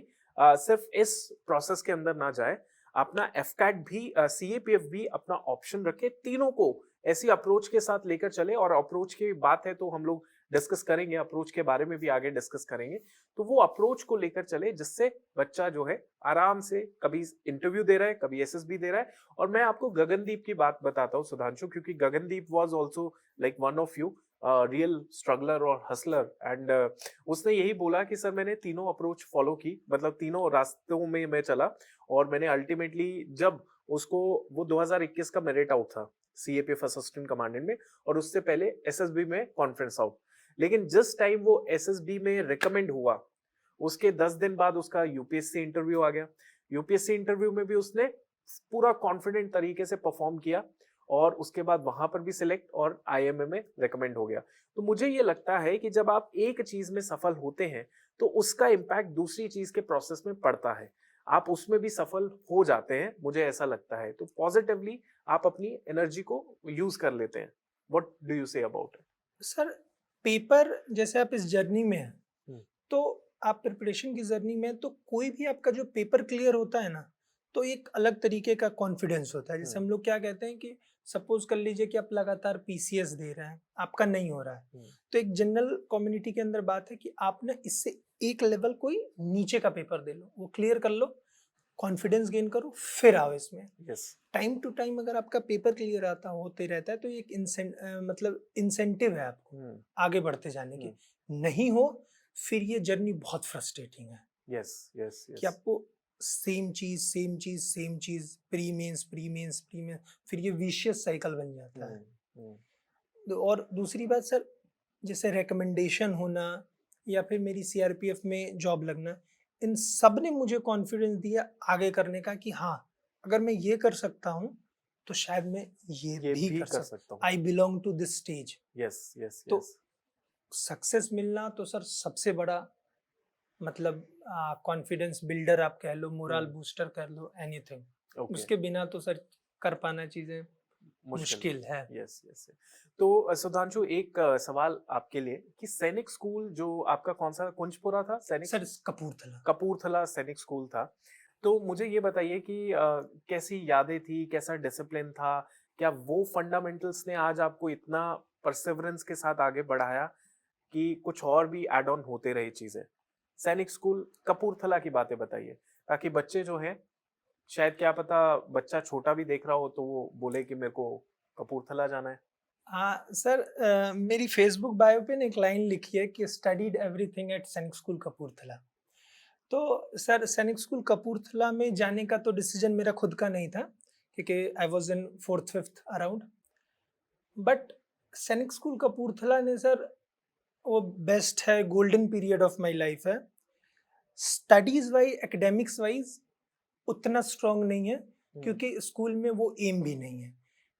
सिर्फ इस प्रोसेस के अंदर ना जाए, अपना एफकैट भी, सीएपीएफ भी अपना ऑप्शन रखे, तीनों को ऐसी अप्रोच के साथ लेकर चले। और अप्रोच की बात है तो हम लोग डिस्कस करेंगे, अप्रोच के बारे में भी आगे डिस्कस करेंगे। तो वो अप्रोच को लेकर चले जिससे बच्चा जो है आराम से कभी इंटरव्यू दे रहा है, कभी एसएसबी दे रहा है। और मैं आपको गगनदीप की बात बताता हूँ सुधांशु, क्योंकि Gagandeep was also like one of you real struggler और हसलर, एंड उसने यही बोला कि सर मैंने तीनों अप्रोच फॉलो की, मतलब तीनों रास्तों में मैं चला, और मैंने अल्टीमेटली जब उसको वो 2021 का मेरिट आउट था सीएपीएफ असिस्टेंट कमांडेंट में, और उससे पहले एसएसबी में कॉन्फ्रेंस आउट। लेकिन जिस टाइम वो एसएसबी में रिकमेंड हुआ, उसके 10 दिन बाद उसका यूपीएससी इंटरव्यू आ गया। यूपीएससी इंटरव्यू में भी उसने पूरा कॉन्फिडेंट तरीके से परफॉर्म किया, और उसके बाद वहां पर भी सिलेक्ट और आईएमए में रिकमेंड हो गया। तो मुझे ये लगता है कि जब आप एक चीज में सफल होते हैं तो उसका इम्पैक्ट दूसरी चीज के प्रोसेस में पड़ता है, आप उसमें भी सफल हो जाते हैं, मुझे ऐसा लगता है। तो पॉजिटिवली आप अपनी एनर्जी को यूज कर लेते हैं। What do you say about it? Sir paper जैसे आप इस जर्नी में हैं, हम्म। तो आप प्रिपरेशन की जर्नी में, तो कोई भी आपका जो पेपर क्लियर होता है ना, तो एक अलग तरीके का कॉन्फिडेंस होता है। जैसे हम लोग क्या कहते हैं कि सपोज कर लीजिए कि आप लगातार पीसीएस दे रहे हैं, आपका नहीं हो रहा है, तो एक जनरल कम्युनिटी के अंदर बात है कि आप ना इससे एक लेवल कोई नीचे का पेपर दे लो, वो क्लियर कर लो, कॉन्फिडेंस गेन करो, फिर आओ इसमें। यस। टाइम टू टाइम अगर आपका पेपर क्लियर होते रहता है, तो एक मतलब इंसेंटिव है आपको आगे बढ़ते जाने की। नहीं हो फिर ये जर्नी बहुत फ्रस्ट्रेटिंग है। यस यस कि आपको सेम चीज प्री मेंस, फिर ये विशियस साइकिल बन जाता है। और दूसरी बात सर, जैसे रिकमेंडेशन होना या फिर मेरी सीआरपीएफ में जॉब लगना, इन सब ने मुझे कॉन्फिडेंस दिया आगे करने का कि हाँ, अगर मैं ये कर सकता हूँ तो शायद मैं ये भी कर सकता हूँ। I belong to this stage. Yes yes. तो सक्सेस मिलना तो सर सबसे बड़ा मतलब कॉन्फिडेंस बिल्डर आप कह लो, मोरल बूस्टर कर लो, एनीथिंग। उसके बिना तो सर कर पाना चीजें मुश्किल है। Yes yes. तो सुधांशु एक सवाल आपके लिए कि सैनिक स्कूल जो आपका कौन सा कुंजपुरा था? सैनिक सर कपूरथला। कपूरथला सैनिक स्कूल था। तो मुझे ये बताइए कि कैसी यादें थी, कैसा डिसिप्लिन था, क्या वो फंडामेंटल्स ने आज आपको इतना परसेवरेंस के साथ आगे बढ़ाया कि कुछ और भी एड ऑन होते रहे चीजें? सैनिक स्कूल कपूरथला की बातें बताइए, ताकि बच्चे जो हैं, शायद क्या पता बच्चा छोटा भी देख रहा हो तो वो बोले कि मेरे को कपूरथला जाना है। हाँ सर, मेरी फेसबुक बायो पे एक लाइन लिखी है कि स्टडीड एवरीथिंग एट सैनिक स्कूल कपूरथला। तो सर सैनिक स्कूल कपूरथला में जाने का तो डिसीजन मेरा खुद का नहीं था, क्योंकि I was in 4th-5th around. But सैनिक स्कूल कपूरथला ने सर वो बेस्ट है, golden period of my life है। स्टडीज वाइज, एकेडमिक्स वाइज उतना स्ट्रांग नहीं है, क्योंकि स्कूल में वो एम भी नहीं है।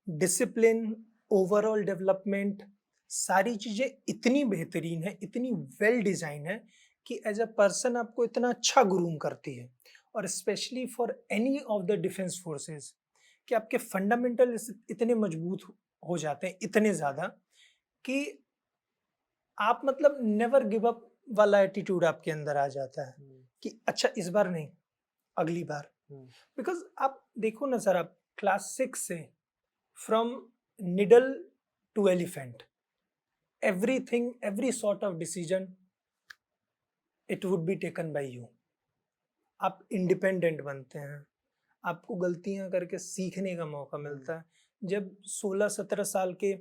डिसिप्लिन, ओवरऑल डेवलपमेंट, सारी चीजें इतनी बेहतरीन है, इतनी वेल डिजाइन है कि एज अ पर्सन आपको इतना अच्छा ग्रूम करती है। और specially for any of the defence forces, कि आपके फंडामेंटल इतने मजबूत हो जाते हैं, इतने ज्यादा कि आप मतलब नेवर गिव अप वाला एटीट्यूड आपके अंदर आ जाता है कि अच्छा इस बार नहीं, अगली बार। बिकॉज आप देखो ना सर, आप क्लास 6 से from needle to elephant, everything, every sort of decision it would be taken by you. आप इंडिपेंडेंट बनते हैं, आपको गलतियां करके सीखने का मौका मिलता है। जब 16-17 साल के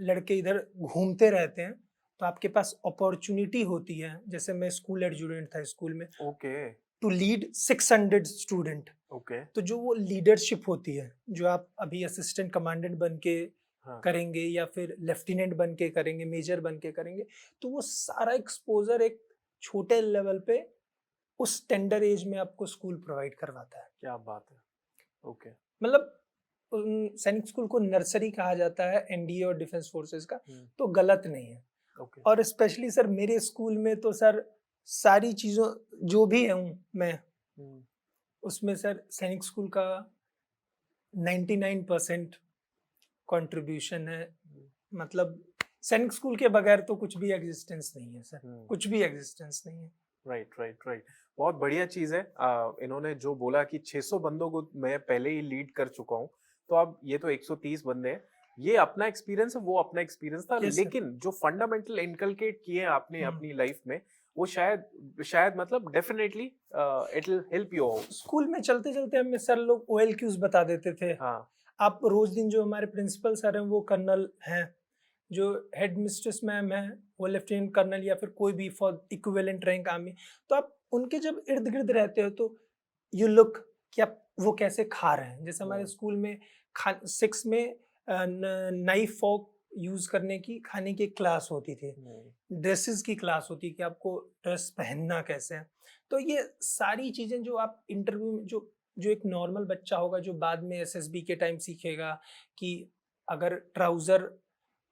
लड़के इधर घूमते रहते हैं, तो आपके पास अपॉर्चुनिटी होती है। जैसे मैं स्कूल एडजुटेंट था स्कूल में, टू लीड 600 स्टूडेंट। तो जो वो लीडरशिप होती है, जो आप अभी असिस्टेंट कमांडेंट बन के करेंगे या फिर लेफ्टिनेंट बन के करेंगे, मेजर बन के करेंगे, तो वो सारा एक्सपोजर एक छोटे लेवल पे उस टेंडर एज में आपको स्कूल प्रोवाइड करवाता है। क्या बात है। मतलब सैनिक स्कूल को नर्सरी कहा जाता है एनडीए और डिफेंस फोर्सेस का, तो गलत नहीं है। और स्पेशली सर मेरे स्कूल में तो सर सारी चीजों जो भी हूँ मैं, उसमें सर सैनिक स्कूल का 99% कंट्रीब्यूशन है। मतलब सैनिक स्कूल के बगैर तो कुछ भी एग्जिस्टेंस नहीं है सर, कुछ भी एग्जिस्टेंस नहीं है। राइट। बहुत बढ़िया चीज है। इन्होंने जो बोला कि 600 बंदों को मैं पहले ही लीड कर चुका हूँ, तो अब ये तो 130 बंदे हैं ये अपना एक्सपीरियंस है, वो अपना एक्सपीरियंस था, यस सर। लेकिन जो फंडामेंटल इनकलकेट किए हैं आपने हम्म। अपनी लाइफ में, वो शायद शायद मतलब definitely it will help you out. School में चलते चलते हमें सर लोग OLQs बता देते थे। हाँ। आप रोज दिन जो हमारे प्रिंसिपल सर हैं वो कर्नल हैं, जो हेड मिस्ट्रेस मैम है वो लेफ्टिनेंट कर्नल या फिर कोई भी फॉर इक्विवेलेंट रैंक आर्मी। तो आप उनके जब इर्द गिर्द रहते हो तो यू लुक कि आप वो कैसे खा रहे हैं। जैसे हमारे हम्म। स्कूल में 6 में नाइफ फॉर्क यूज करने की खाने की क्लास होती थी, ड्रेसेस की क्लास होती कि आपको ड्रेस पहनना कैसे है। तो ये सारी चीजें जो आप इंटरव्यू में जो जो एक नॉर्मल बच्चा होगा जो बाद में SSB के टाइम सीखेगा कि अगर ट्राउजर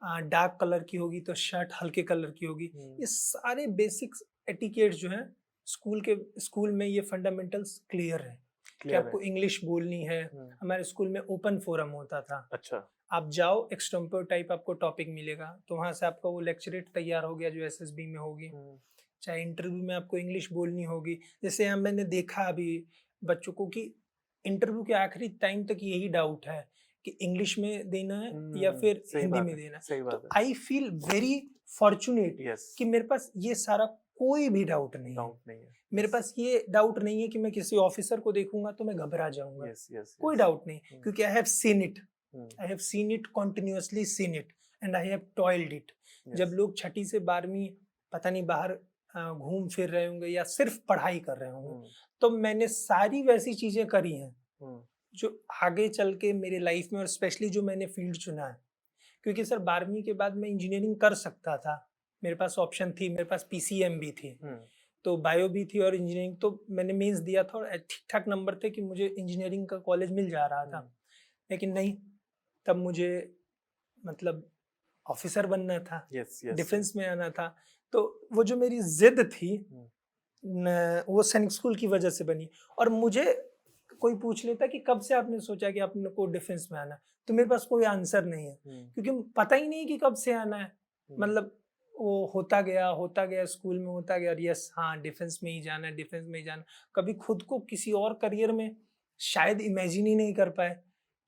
डार्क कलर की होगी तो शर्ट हल्के कलर की होगी। ये सारे बेसिक्स एटिकेट्स जो हैं स्कूल में ये फंडामेंटल्स क्लियर है कि क्लियर है। आपको इंग्लिश बोलनी है। हमारे स्कूल में ओपन फोरम होता था, अच्छा। आप जाओ एक्सटेम्पोर टाइप आपको टॉपिक मिलेगा तो वहाँ से आपका वो लेक्चरेट तैयार हो गया जो SSB में होगी। चाहे इंटरव्यू में आपको इंग्लिश बोलनी होगी। जैसे यहाँ मैंने देखा अभी बच्चों को कि इंटरव्यू के आखिरी टाइम तक यही डाउट है कि इंग्लिश में देना है या फिर सही हिंदी बात में है, देना है। सही तो बात है। I feel very fortunate yes, कि मेरे पास ये सारा कोई भी डाउट नहीं है। डाउट नहीं है। मेरे पास ये डाउट नहीं है कि मैं किसी ऑफिसर को देखूंगा तो मैं घबरा जाऊंगा। यस यस कोई यस। डाउट नहीं, क्योंकि आई have seen it, I have seen it continuously seen it and I have toiled it. जब लोग 6ठी से 12वीं पता नहीं बाहर घूम फिर रहे होंगे या सिर्फ पढ़ाई कर रहे होंगे, तो मैंने सारी वैसी चीजें करी हैं जो आगे चल के मेरे लाइफ में, और स्पेशली जो मैंने फील्ड चुना है। क्योंकि सर 12वीं के बाद मैं इंजीनियरिंग कर सकता था, मेरे पास ऑप्शन थी, मेरे पास PCM भी थी, तो बायो भी थी और इंजीनियरिंग। तो मैंने मेंस दिया था और ठीक ठाक नंबर थे कि मुझे इंजीनियरिंग का कॉलेज मिल जा रहा था। लेकिन नहीं, तब मुझे मतलब ऑफिसर बनना था, डिफेंस में आना था। तो वो जो मेरी जिद थी वो सैनिक स्कूल की वजह से बनी। और मुझे कोई पूछ लेता कि कब से आपने सोचा कि आपको डिफेंस में आना, तो मेरे पास कोई आंसर नहीं है, क्योंकि पता ही नहीं कि कब से आना है। मतलब वो होता गया स्कूल में होता गया, और यस हाँ डिफेंस में ही जाना है, डिफेंस में ही जाना। कभी खुद को किसी और करियर में शायद इमेजिन ही नहीं कर पाए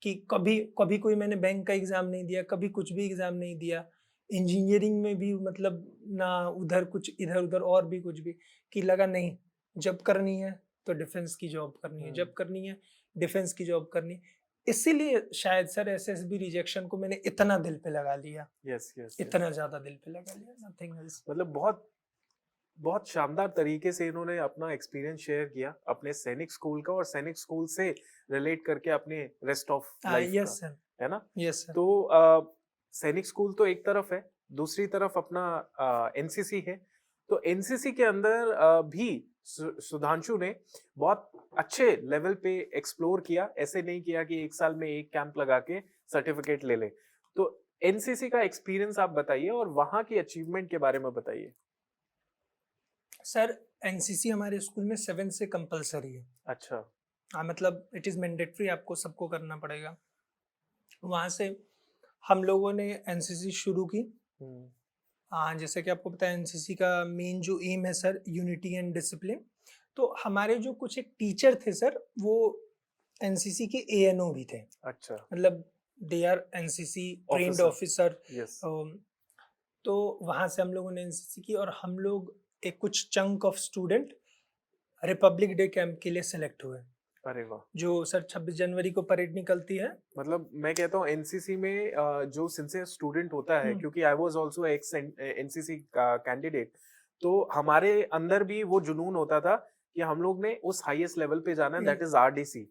कि कभी कभी कोई मैंने बैंक का एग्जाम नहीं दिया, कभी कुछ भी एग्जाम नहीं दिया। इंजीनियरिंग में भी मतलब ना उधर कुछ इधर उधर और भी कुछ भी, कि लगा नहीं जब करनी है तो डिफेंस की जॉब करनी है, जब करनी है डिफेंस की जॉब करनी है। इसीलिए शायद सर SSB रिजेक्शन को मैंने इतना दिल पे लगा लिया। इतना ज्यादा दिल पे लगा लिया, नथिंग एल्स। मतलब बहुत बहुत शानदार तरीके से इन्होंने अपना एक्सपीरियंस शेयर किया अपने सैनिक स्कूल का, और सैनिक स्कूल से रिलेट करके अपने रेस्ट ऑफ लाइफ का, यस सर, है ना। Yes sir. तो सैनिक स्कूल तो एक तरफ है, दूसरी तरफ अपना NCC है। तो NCC के अंदर भी सुधांशु ने बहुत अच्छे लेवल पे एक्सप्लोर किया। ऐसे नहीं किया कि एक साल में एक कैंप लगा के सर्टिफिकेट ले ले। तो NCC का एक्सपीरियंस आप बताइए और वहां की अचीवमेंट के बारे में बताइए। सर NCC हमारे स्कूल में 7 से कंपलसरी है। अच्छा। हाँ, मतलब इट इज़ मैंडेटरी, आपको सबको करना पड़ेगा। वहाँ से हम लोगों ने NCC शुरू की। हाँ, जैसे कि आपको पता है NCC का मेन जो एम है सर यूनिटी एंड डिसिप्लिन। तो हमारे जो कुछ एक टीचर थे सर, वो NCC के ANO भी थे। अच्छा। मतलब they are NCC trained officer. तो वहाँ से हम लोगों ने NCC की, और हम लोग एक कुछ chunk of student Republic day camp के लिए सेलेक्ट हुए। अरे वाह। जो सर 26 जनवरी को परेड निकलती है। मतलब मैं कहता हूँ NCC में जो सिंसियर स्टूडेंट होता है, क्योंकि I was also x NCC candidate, तो हमारे अंदर भी वो जुनून होता था कि हम लोग ने उस हाईएस्ट लेवल पे जाना है, that is RDC,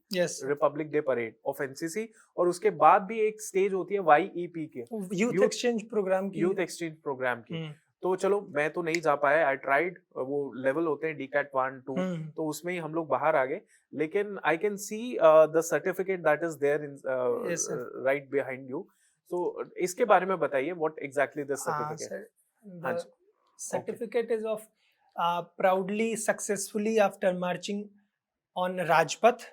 Republic day parade of NCC। और उसके बाद भी एक स्टेज होती है YEP के, यूथ एक्सचेंज प्रोग्राम की। तो चलो मैं तो नहीं जा पाया, आई ट्राइड, वो लेवल होते हैं DCAT 1 2, तो उसमें ही हम लोग बाहर आ गए। लेकिन I can see the certificate that is there in right behind you. तो इसके बारे में बताइए, what exactly this certificate. Certificate is of proudly successfully after marching on Rajpath.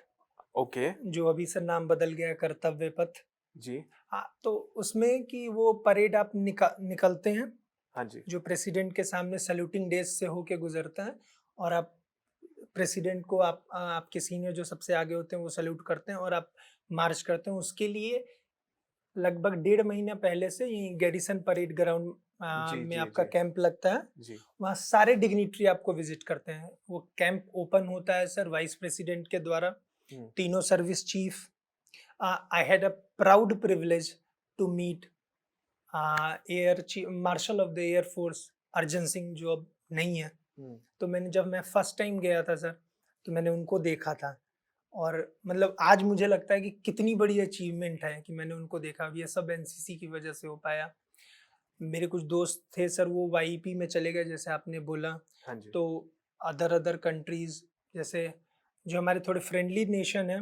Okay, जो अभी सर नाम बदल गया कर्तव्य पथ जी। हाँ, तो उसमें कि वो परेड आप निकलते हैं। हाँ जी। जो प्रेसिडेंट के सामने सैल्यूटिंग डेज से होके गुजरता है, और आप प्रेसिडेंट को आपके सीनियर जो सबसे आगे होते हैं वो सैल्यूट करते हैं और आप मार्च करते हैं। उसके लिए लगभग 1.5 महीना पहले से यही गैरिसन परेड ग्राउंड जी में जी आपका जी कैंप लगता है। जी। वहाँ सारे डिग्निटरी आपको विजिट करते हैं। वो कैंप ओपन होता है सर वाइस प्रेसिडेंट के द्वारा, हम्म, तीनों service chief. I had a proud privilege to meet air chief marshal of the air force Arjan Singh, जो अब नहीं है। हम्म, तो जब मैं फर्स्ट टाइम गया था सर, तो मैंने उनको देखा था। और मतलब आज मुझे लगता है कि कितनी बड़ी अचीवमेंट है कि मैंने उनको देखा। ये सब एनसीसी की वजह से हो पाया। मेरे कुछ दोस्त थे सर, वो वाईपी में चले गए जैसे आपने बोला। हाँ जी। तो अदर अदर कंट्रीज, जैसे जो हमारे थोड़े फ्रेंडली नेशन है,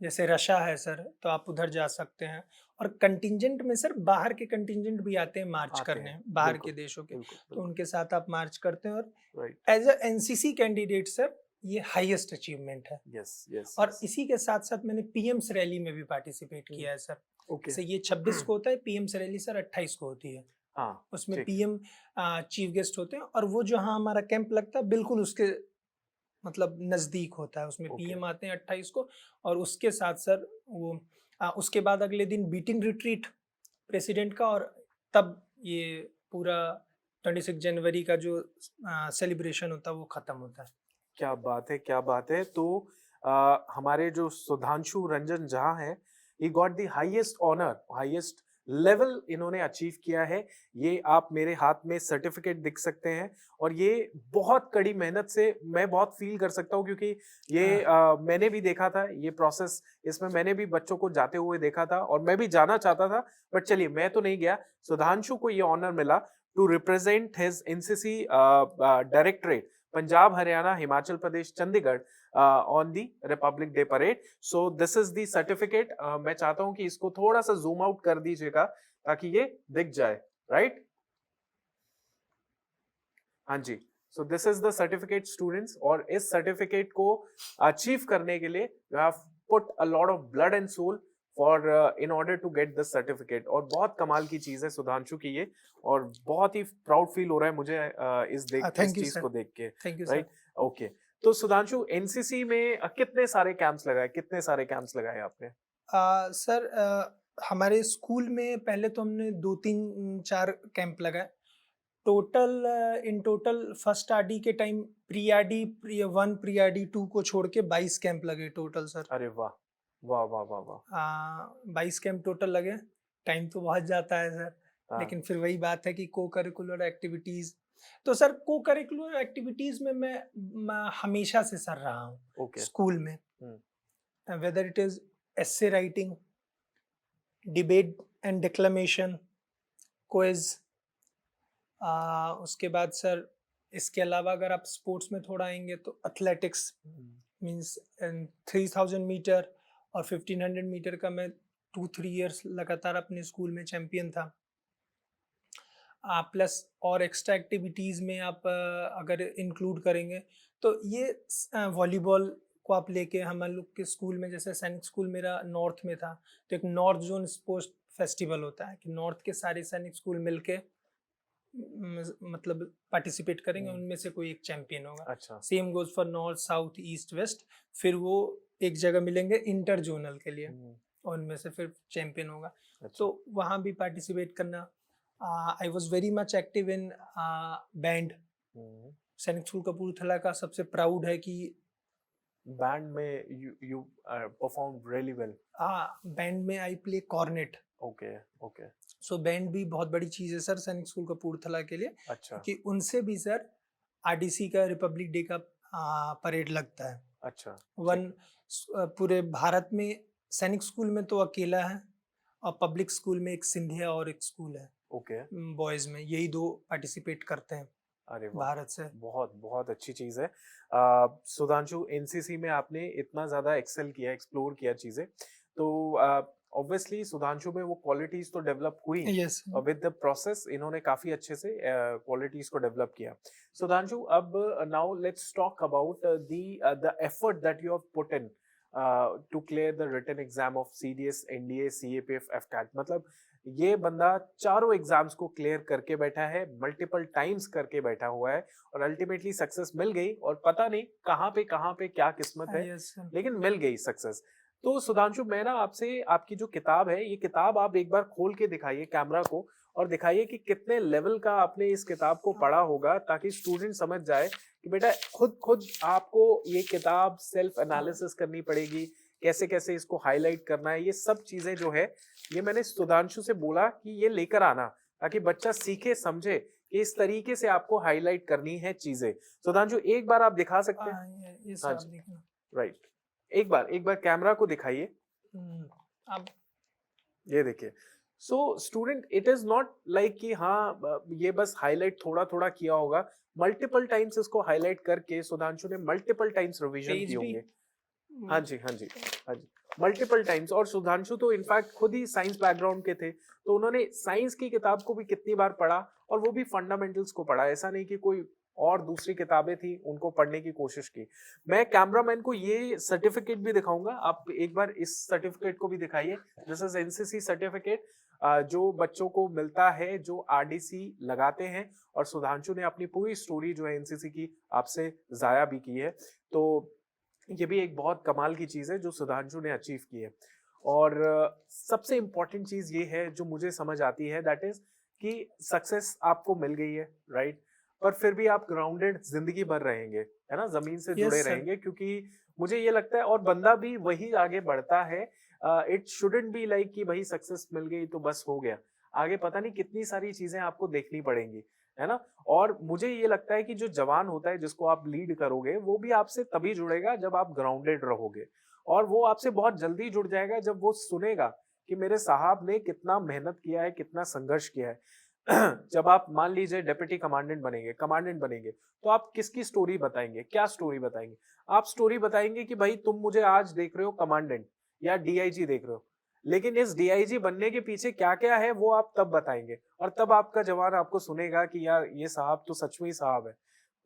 जैसे रशिया है सर, तो आप उधर जा सकते हैं। और कंटिंजेंट में सर बाहर के कंटिंजेंट भी आते हैं मार्च आते करने, हैं, बाहर के बिल्कुल देशों के। बिल्कुल तो बिल्कुल। उनके साथ आप मार्च करते हैं। और right. As a NCC candidate sir, ये हाईएस्ट अचीवमेंट है। यस यस और यस। इसी के साथ साथ मैंने पीएम्स रैली में भी पार्टिसिपेट किया है सर। ओके। जैसे ये 26 को होता है, पीएम्स रैली सर 28 को होती है। हाँ। उसमें ठीक है। पीएम चीफ गेस्ट होते हैं, और वो जहाँ हमारा कैंप लगता है बिल्कुल उसके मतलब नज़दीक होता है। उसमें ओके। पीएम आते हैं 28 को। और उसके साथ सर वो उसके बाद अगले दिन बीटिंग रिट्रीट प्रेसिडेंट का, और तब ये पूरा 26 जनवरी का जो सेलिब्रेशन होता है वो ख़त्म होता है। क्या बात है, क्या बात है। तो हमारे जो सुधांशु रंजन झा हैं, he got the highest honour, highest level इन्होंने अचीव किया है। ये आप मेरे हाथ में सर्टिफिकेट दिख सकते हैं। और ये बहुत कड़ी मेहनत से मैं बहुत फील कर सकता हूँ, क्योंकि ये हाँ, मैंने भी देखा था ये प्रोसेस। इसमें मैंने भी बच्चों को जाते हुए देखा था, और मैं भी जाना चाहता था, बट चलिए मैं तो नहीं गया। सुधांशु को ये ऑनर मिला to represent his NCC directorate Punjab, Haryana, Himachal Pradesh, Chandigarh on the Republic Day parade. So this is the certificate. मैं चाहता हूं कि इसको थोड़ा सा जूम आउट कर दीजिएगा ताकि ये दिख जाए, राइट? हाँ जी। So this is the certificate students, और इस सर्टिफिकेट को अचीव करने के लिए you have put a lot of blood and soul for in order to get this certificate. और बहुत कमाल की चीज है सुधांशु की ये, और बहुत ही प्राउड फील हो रहा है मुझे इस थैंक यू चीज सर, को देख के, thank you sir. Right? Okay. तो सुधांशु, एनसीसी में कितने सारे कैंप्स लगाए, कितने सारे कैंप्स लगाए आपने? सर हमारे स्कूल में पहले तो हमने 2-3-4 कैंप लगाए। Total in total first RD के time pre RD pre 1 pre RD 2 को छोड़ के 22 कैंप लगे टोटल सर। अरे वाह, वाह वाह वाह वाह। 22 कैंप टोटल लगे। टाइम तो बहुत जाता है सर, हाँ। लेकिन फिर वही बात है कि को करिकुलर एक्टिविटीज़। तो सर को करिकुलर एक्टिविटीज़ में मैं हमेशा से सर रहा हूँ ओके। स्कूल में। Hmm, whether it is essay writing, debate and declamation, quiz. उसके बाद सर इसके अलावा अगर आप स्पोर्ट्स में थोड़ा आएँगे तो एथलेटिक्स मीन्स 3000 मीटर और 1500 मीटर का मैं 2-3 इयर्स लगातार अपने स्कूल में चैंपियन था। प्लस और एक्स्ट्रा एक्टिविटीज़ में आप अगर इंक्लूड करेंगे तो ये वॉलीबॉल को आप लेके हम लोग के स्कूल में, जैसे सैनिक स्कूल मेरा नॉर्थ में था, तो एक नॉर्थ जोन स्पोर्ट्स फेस्टिवल होता है कि नॉर्थ के सारे सैनिक स्कूल मिलके मतलब पार्टिसिपेट करेंगे, हम्म, उनमें से कोई एक चैंपियन होगा। अच्छा same goes for north south east west, फिर वो एक जगह मिलेंगे इंटर जोनल के लिए, हम्म, और उनमें से फिर चैंपियन होगा। अच्छा तो वहाँ भी पार्टिसिपेट करना। I was very much active in band. Hmm. Sainik school Kapurthala का सबसे प्राउड है कि बैंड में you performed really well. Band में I play cornet. Okay okay. So band भी बहुत बड़ी चीज़ है सर सैनिक स्कूल कपूरथला के लिए, अच्छा क्योंकि उनसे भी सर आरडीसी का रिपब्लिक डे का परेड लगता है। अच्छा। वन पूरे भारत में सैनिक स्कूल में तो अकेला है, और पब्लिक स्कूल में एक सिंधिया और एक स्कूल है ओके। बॉयज़ में, यही दो पार्टिसिपेट करते हैं अरे वाह, भारत से। बहुत बहुत अच्छी चीज है। सुधांशु, एनसीसी में आपने इतना ज्यादा एक्सेल किया, एक्सप्लोर किया चीजें, तो ऑब्वियसली सुधांशु में वो क्वालिटीज तो डेवलप हुई। यस विद द प्रोसेस इन्होंने काफी अच्छे से क्वालिटीज को डेवलप किया। सुधांशु, अब now let's talk about the effort that you have put in to clear the written exam of CDS, NDA, CAPF, AFCAT. मतलब ये बंदा चारों एग्जाम्स को क्लियर करके बैठा है, मल्टीपल टाइम्स करके बैठा हुआ है, और अल्टीमेटली सक्सेस मिल गई। और पता नहीं कहाँ पे क्या किस्मत है, यस लेकिन मिल गई सक्सेस। तो सुधांशु, मैं ना आपसे आपकी जो किताब है, ये किताब आप एक बार खोल के दिखाइए कैमरा को और दिखाइए कि कितने लेवल का आपने इस किताब को पढ़ा होगा, ताकि स्टूडेंट समझ जाए कि बेटा खुद खुद आपको ये किताब सेल्फ एनालिसिस करनी पड़ेगी, कैसे कैसे इसको हाईलाइट करना है। ये सब चीजें जो है, ये मैंने सुधांशु से बोला कि ये लेकर आना, ताकि बच्चा सीखे समझे कि इस तरीके से आपको हाईलाइट करनी है चीजें। सुधांशु, एक बार आप दिखा सकते हैं? ये हाँ सब जी, देखना। राइट। एक बार कैमरा को दिखाइए। अब ये देखिए। So student, it is not like कि हाँ ये बस हाईलाइट थोड़ा थोड़ा किया होगा। मल्टीपल टाइम्स इसको हाईलाइट करके सुधांशु ने मल्टीपल टाइम्स रिवीजन पेज किए भी होंगे। हाँ जी, हाँ जी, हाँ जी, मल्टीपल टाइम्स। और सुधांशु तो इनफैक्ट खुद ही साइंस बैकग्राउंड के थे, तो उन्होंने साइंस की किताब को भी कितनी बार पढ़ा, और वो भी फंडामेंटल्स को पढ़ा। ऐसा नहीं कि कोई और दूसरी किताबें थी उनको पढ़ने की कोशिश की। मैं कैमरामैन को ये सर्टिफिकेट भी दिखाऊंगा, आप एक बार इस सर्टिफिकेट को भी दिखाइए। दिस इज एनसीसी सर्टिफिकेट, जो बच्चों को मिलता है जो आरडीसी लगाते हैं। और सुधांशु ने अपनी पूरी स्टोरी जो है एनसीसी की आपसे जाया भी की है। तो ये भी एक बहुत कमाल की चीज है जो सुधांशु ने अचीव की है। और सबसे इंपॉर्टेंट चीज ये है जो मुझे समझ आती है, दैट इज कि सक्सेस आपको मिल गई है, राइट, पर फिर भी आप ग्राउंडेड जिंदगी भर रहेंगे, है ना, जमीन से जुड़े यस सर। रहेंगे, क्योंकि मुझे ये लगता है, और बंदा भी वही आगे बढ़ता है। इट शुडंट बी लाइक कि भाई सक्सेस मिल गई तो बस हो गया। आगे पता नहीं कितनी सारी चीजें आपको देखनी पड़ेंगी, है ना। और मुझे ये लगता है कि जो जवान होता है जिसको आप लीड करोगे, वो भी आपसे तभी जुड़ेगा जब आप ग्राउंडेड रहोगे। और वो आपसे बहुत जल्दी जुड़ जाएगा जब वो सुनेगा कि मेरे साहब ने कितना मेहनत किया है, कितना संघर्ष किया है। जब आप मान लीजिए डेप्यूटी कमांडेंट बनेंगे, तो आप किसकी स्टोरी बताएंगे, क्या स्टोरी बताएंगे? आप स्टोरी बताएंगे कि भाई तुम मुझे आज देख रहे हो कमांडेंट या डीआईजी देख रहे हो, लेकिन इस डीआईजी बनने के पीछे क्या क्या है वो आप तब बताएंगे, और तब आपका जवान आपको सुनेगा कि यार ये साहब तो सच में ही साहब है,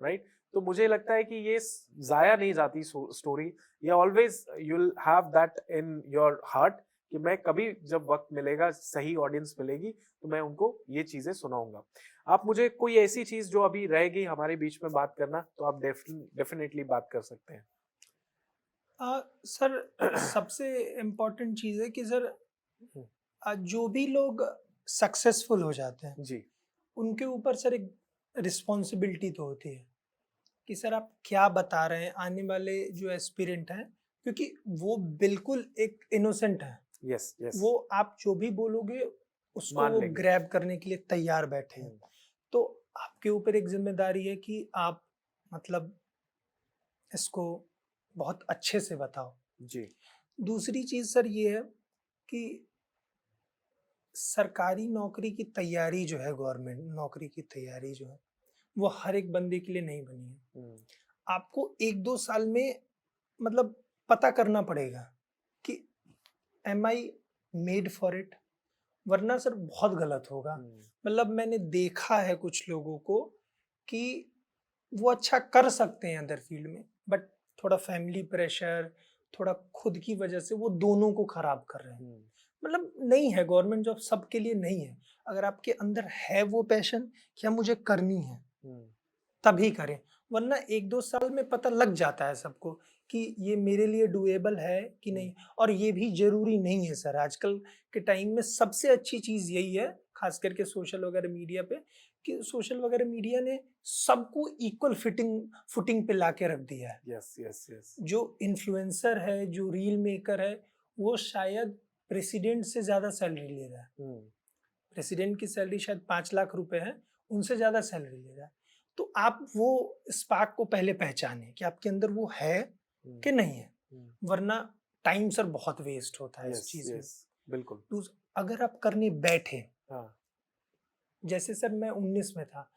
राइट। तो मुझे लगता है कि ये जाया नहीं जाती स्टोरी। ये always you will have that in your heart, कि मैं कभी जब वक्त मिलेगा, सही ऑडियंस मिलेगी, तो मैं उनको ये चीजें सुनाऊंगा। आप मुझे कोई ऐसी चीज जो अभी रहेगी हमारे बीच में बात करना, तो आप डेफिनेटली बात कर सकते हैं। सर, सबसे इम्पोर्टेंट चीज़ है कि सर हम्म, जो भी लोग सक्सेसफुल हो जाते हैं, जी, उनके ऊपर सर एक रिस्पॉन्सिबिलिटी तो होती है कि सर आप क्या बता रहे हैं आने वाले जो एस्पिरेंट हैं, क्योंकि वो बिल्कुल एक इनोसेंट है। यस यस, वो आप जो भी बोलोगे उसको मान वो लेंगे। ग्रैब करने के लिए तैयार बैठे हैं। हम्म, तो आपके ऊपर एक जिम्मेदारी है कि आप मतलब इसको बहुत अच्छे से बताओ। जी, दूसरी चीज़ सर ये है कि सरकारी नौकरी की तैयारी जो है, गवर्नमेंट नौकरी की तैयारी जो है, वो हर एक बंदे के लिए नहीं बनी है। हम्म, आपको 1-2 साल में मतलब पता करना पड़ेगा कि am I made for it, वरना सर बहुत गलत होगा। हम्म, मतलब मैंने देखा है कुछ लोगों को कि वो अच्छा कर सकते हैं अदर फील्ड में, बट थोड़ा फैमिली प्रेशर, थोड़ा खुद की वजह से वो दोनों को खराब कर रहे हैं। हम्म, मतलब नहीं है, गवर्नमेंट जॉब सबके लिए नहीं है। अगर आपके अंदर है वो पैशन कि हाँ मुझे करनी है, हम्म, तभी करें। वरना 1-2 साल में पता लग जाता है सबको कि ये मेरे लिए डुएबल है कि हम्म, नहीं। और ये भी ज़रूरी नहीं है सर, आजकल के टाइम में सबसे अच्छी चीज़ यही है, ख़ास करके सोशल वगैरह मीडिया पे, कि सोशल वगैरह मीडिया ने सबको इक्वल फुटिंग पे लाके रख दिया है। यस यस यस, जो इन्फ्लुएंसर है, जो रील मेकर है, वो शायद प्रेसिडेंट से ज़्यादा सैलरी ले रहा है। हम्म, प्रेसिडेंट की सैलरी शायद 5 लाख रुपए है, उनसे ज़्यादा सैलरी ले रहा है। तो आप वो स्पार्क को पहले पहचानें कि आपके अंदर वो है कि नहीं है, वरना टाइम सर बहुत वेस्ट होता है इस यस चीज़ में। यस, बिल्कुल, अगर आप करने बैठे, हाँ, जैसे सर मैं 19 में था,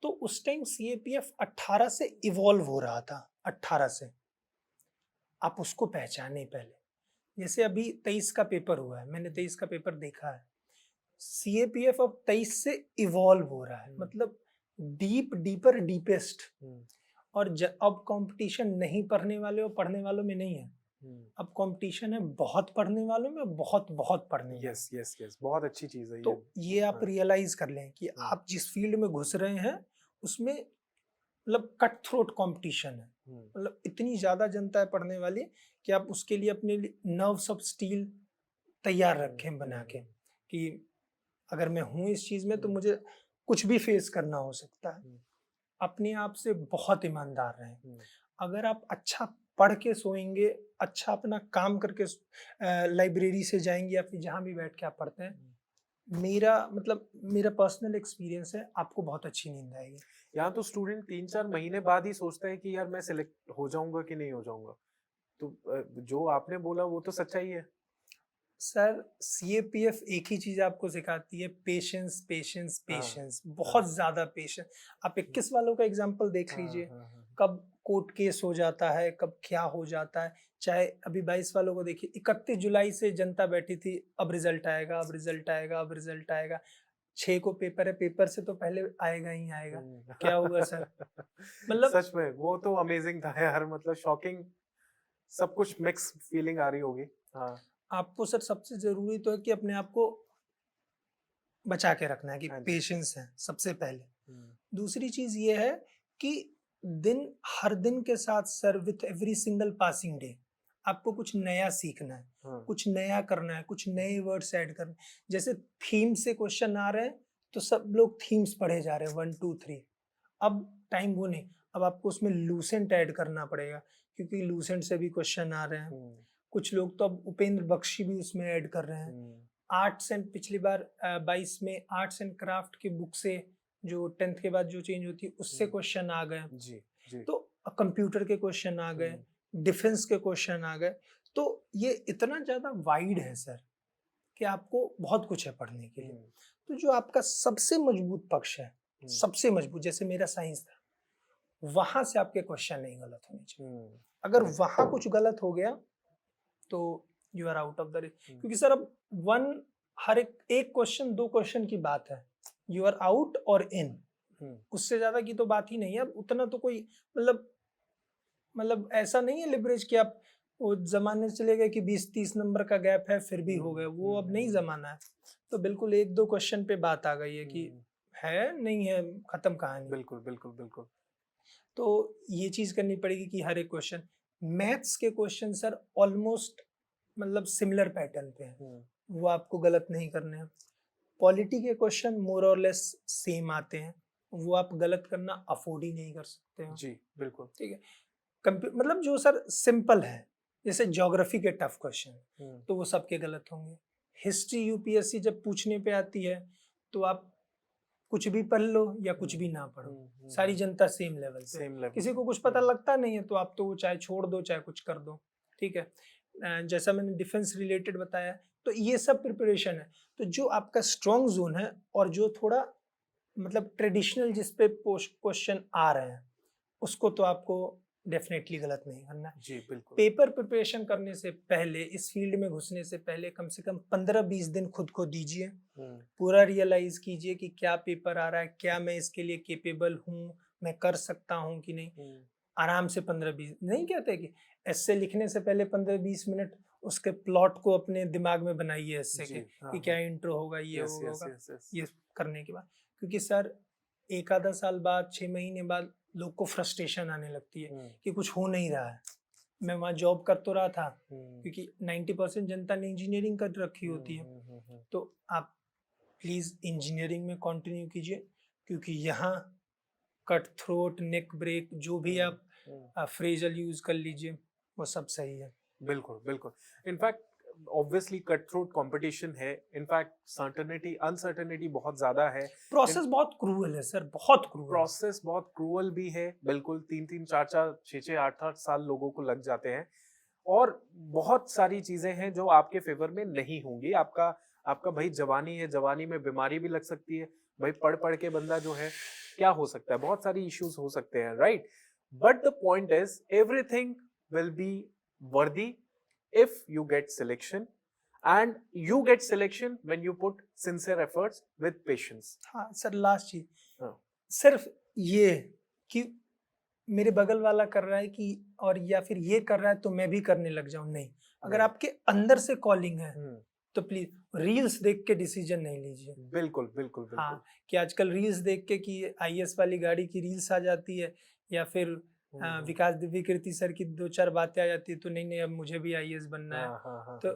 तो उस टाइम सीएपीएफ 18 से इवॉल्व हो रहा था, 18 से। आप उसको पहचाने पहले। जैसे अभी 23 का पेपर हुआ है, मैंने 23 का पेपर देखा है। सीएपीएफ अब 23 से इवॉल्व हो रहा है, मतलब डीपर डीपेस्ट। और अब कंपटीशन नहीं पढ़ने वाले और पढ़ने वालों में नहीं है, अब कंपटीशन है बहुत पढ़ने वालों में, बहुत बहुत पढ़ने वालों में। यस यस यस, बहुत अच्छी चीज है तो ये। ये आप हाँ, रियलाइज कर लें कि आप जिस फील्ड में घुस रहे हैं उसमें मतलब कट थ्रोट कंपटीशन है। मतलब इतनी ज्यादा जनता है पढ़ने वाली कि आप उसके लिए अपने नर्व्स ऑफ स्टील तैयार रखें बना के कि अगर मैं हूं इस चीज में तो मुझे कुछ भी फेस करना हो सकता है। अपने आप से बहुत ईमानदार रहें। अगर आप अच्छा पढ़ के सोएंगे, अच्छा अपना काम करके लाइब्रेरी से जाएंगे या फिर जहाँ भी बैठ के आप पढ़ते हैं, मेरा पर्सनल एक्सपीरियंस है, आपको बहुत अच्छी नींद आएगी। यहाँ तो स्टूडेंट 3-4 महीने बाद ही सोचता है कि यार मैं सिलेक्ट हो जाऊंगा कि नहीं हो जाऊंगा। तो जो आपने बोला वो तो सच्चाई है। सर सीएपीएफ एक ही चीज आपको सिखाती है, पेशेंस पेशेंस हाँ, पेशेंस, बहुत ज्यादा पेशेंस। आप 21 वालों का एग्जांपल देख लीजिए, कब कोर्ट केस हो जाता है, कब क्या हो जाता है। चाहे अभी 22 वालों को देखिए, 31 जुलाई से जनता बैठी थी, अब रिजल्ट आएगा, अब रिजल्ट आएगा, अब रिजल्ट आएगा। 6 को पेपर है, पेपर से तो पहले आएगा ही आएगा। क्या होगा सर? मतलब सच में वो तो अमेजिंग था यार, मतलब शॉकिंग, सब कुछ मिक्स फीलिंग आ रही होगी। हाँ आपको सर सबसे जरूरी तो है कि अपने आप को बचा के रखना है कि हाँ जी। पेशेंस है सबसे पहले। दूसरी चीज ये है कि हर दिन के साथ sir, with every single passing day आपको कुछ नया सीखना है, कुछ नया करना है, कुछ नए वर्ड्स ऐड करना है। जैसे थीम से क्वेश्चन आ रहे हैं तो सब लोग थीम्स पढ़े जा रहे हैं 1 2 3। अब टाइम वो नहीं, अब आपको उसमें लूसेंट ऐड करना पड़ेगा क्योंकि लूसेंट से भी क्वेश्चन आ रहे हैं। कुछ लोग तो अब उपेंद्र बख्शी भी उसमें ऐड कर रहे हैं। आर्ट्स एंड पिछली बार 22 में आर्ट्स एंड क्राफ्ट की बुक से जो 10th के बाद जो चेंज होती है उससे क्वेश्चन आ गए। जी जी। तो कंप्यूटर के क्वेश्चन आ गए, डिफेंस के क्वेश्चन आ गए। तो ये इतना ज्यादा वाइड है सर कि आपको बहुत कुछ है पढ़ने के लिए। तो जो आपका सबसे मजबूत पक्ष है, सबसे मजबूत, जैसे मेरा साइंस था, वहां से आपके क्वेश्चन नहीं गलत होने चाहिए। अगर वहां कुछ गलत हो गया तो you are out of the race. क्योंकि सर अब हर एक क्वेश्चन 2 क्वेश्चन की बात है, यू आर आउट और इन, उससे ज्यादा की तो बात ही नहीं है। अब उतना तो कोई मतलब ऐसा नहीं है लिवरेज कि आप वो जमाने से चले गए कि 20-30 नंबर का गैप है फिर भी हो गए, वो अब नहीं जमाना है। तो बिल्कुल 1-2 क्वेश्चन पे बात आ गई है कि है नहीं है, खत्म कहानी। बिल्कुल बिल्कुल बिल्कुल। तो ये चीज करनी पड़ेगी कि हर एक क्वेश्चन, मैथ्स के क्वेश्चन सर ऑलमोस्ट मतलब सिमिलर पैटर्न पे हैं, वो आपको गलत नहीं करने हैं। पॉलिटी के क्वेश्चन मोर और लेस सेम आते हैं, वो आप गलत करना अफोर्ड ही नहीं कर सकते हैं। जी बिल्कुल। ठीक है, मतलब जो सर सिंपल है, जैसे ज्योग्राफी के टफ क्वेश्चन तो वो सबके गलत होंगे। हिस्ट्री यूपीएससी जब पूछने पे आती है तो आप कुछ भी पढ़ लो या कुछ भी ना पढ़ो, सारी जनता सेम लेवल पे। किसी को कुछ पता लगता नहीं है तो आप तो वो चाहे छोड़ दो चाहे कुछ कर दो। ठीक है, जैसा मैंने डिफेंस रिलेटेड बताया, तो ये सब प्रिपरेशन है। तो जो आपका स्ट्रॉन्ग जोन है और जो थोड़ा मतलब ट्रेडिशनल जिस पे क्वेश्चन आ रहे हैं उसको तो आपको डेफिनेटली गलत नहीं करना है। जी बिल्कुल। पेपर प्रिपरेशन करने से पहले, इस फील्ड में घुसने से पहले कम से कम 15-20 दिन खुद को दीजिए, पूरा रियलाइज कीजिए कि क्या पेपर आ रहा है, क्या मैं इसके लिए केपेबल हूँ, मैं कर सकता हूँ कि नहीं। आराम से 15-20, नहीं कहते कि एस्से लिखने से पहले 15-20 मिनट उसके प्लॉट को अपने दिमाग में बनाइए एस्से के कि क्या इंट्रो होगा, ये होगा, ये करने के बाद। क्योंकि सर एक आधा साल बाद, 6 महीने बाद लोग को फ्रस्ट्रेशन आने लगती है कि कुछ हो नहीं रहा है। मैं वहाँ जॉब कर तो रहा था क्योंकि 90% जनता ने इंजीनियरिंग कर रखी होती है। तो आप प्लीज इंजीनियरिंग में कंटिन्यू कीजिए क्योंकि यहाँ कट थ्रोट, नेक ब्रेक, जो भी आप फ्रेजल यूज कर लीजिए वो सब सही है। बिल्कुल बिल्कुल। In fact obviously cut throat competition है, इनफैक्ट सर्टेनिटी अनसर्टेनिटी बहुत ज्यादा है। प्रोसेस बहुत क्रूअल है सर, बहुत क्रूअल। प्रोसेस बहुत क्रूअल भी है, बिल्कुल 3-3 4-4 6-6 8-8 साल लोगों को लग जाते हैं और बहुत सारी चीजें हैं जो आपके फेवर में नहीं होंगी। आपका भाई जवानी है, जवानी में बीमारी भी लग सकती है भाई, पढ़ पढ़ के बंदा जो है क्या हो सकता है, बहुत सारी इश्यूज हो सकते हैं, right. But the point is everything will be worthy if you get selection, and you get selection when you put sincere efforts with patience. हाँ सर, लास्ट चीज हाँ। सिर्फ ये कि मेरे बगल वाला कर रहा है कि और या फिर ये कर रहा है तो मैं भी करने लग जाऊं, नहीं। अगर आपके अंदर से कॉलिंग है तो प्लीज रील्स देख के डिसीजन नहीं लीजिए। बिल्कुल बिल्कुल बिल्कुल। हाँ, कि आजकल रील्स देख के कि आईएएस वाली गाड़ी की रील्स आ जाती है या फिर विकास दिव्य कीर्ति सर की 2-4 बातें आ जाती है तो नहीं अब मुझे भी आईएएस बनना है। तो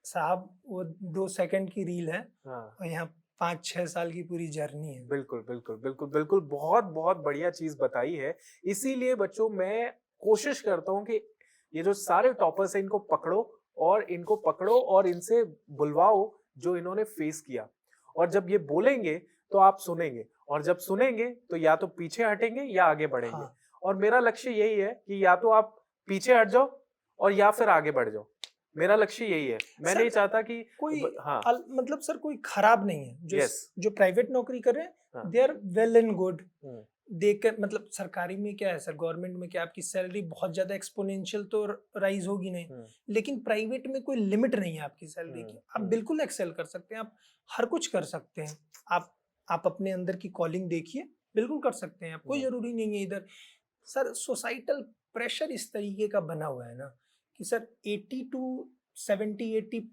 साहब वो 2 सेकंड की रील है और यहाँ 5-6 साल की पूरी जर्नी है। बिल्कुल बिल्कुल बिल्कुल बिल्कुल, बहुत बहुत बढ़िया चीज बताई है। इसीलिए बच्चों मैं कोशिश करता हूँ कि ये जो सारे टॉपर्स हैं इनको पकड़ो और इनसे बुलवाओ जो इन्होंने फेस किया, और जब ये बोलेंगे तो आप सुनेंगे, और जब सुनेंगे तो या तो पीछे हटेंगे या आगे बढ़ेंगे। हाँ। और मेरा लक्ष्य यही है कि या तो आप पीछे हट जाओ और या फिर आगे बढ़ जाओ। मेरा लक्ष्य यही है। मैं नहीं चाहता कि कोई हाँ मतलब सर कोई खराब नहीं है जो जो प्राइवेट नौकरी कर रहे हैं, they are well and good. देकर मतलब सरकारी में क्या है सर, गवर्नमेंट में क्या आपकी सैलरी बहुत ज्यादा एक्सपोनेंशियल तो राइज होगी नहीं, लेकिन प्राइवेट में कोई लिमिट नहीं है आपकी सैलरी की। आप बिल्कुल एक्सेल कर सकते हैं, आप हर कुछ कर सकते हैं। आप अपने अंदर की कॉलिंग देखिए, बिल्कुल कर सकते हैं आप, कोई जरूरी नहीं है इधर। सर सोसाइटल प्रेशर इस तरीके का बना हुआ है ना कि सर 80 to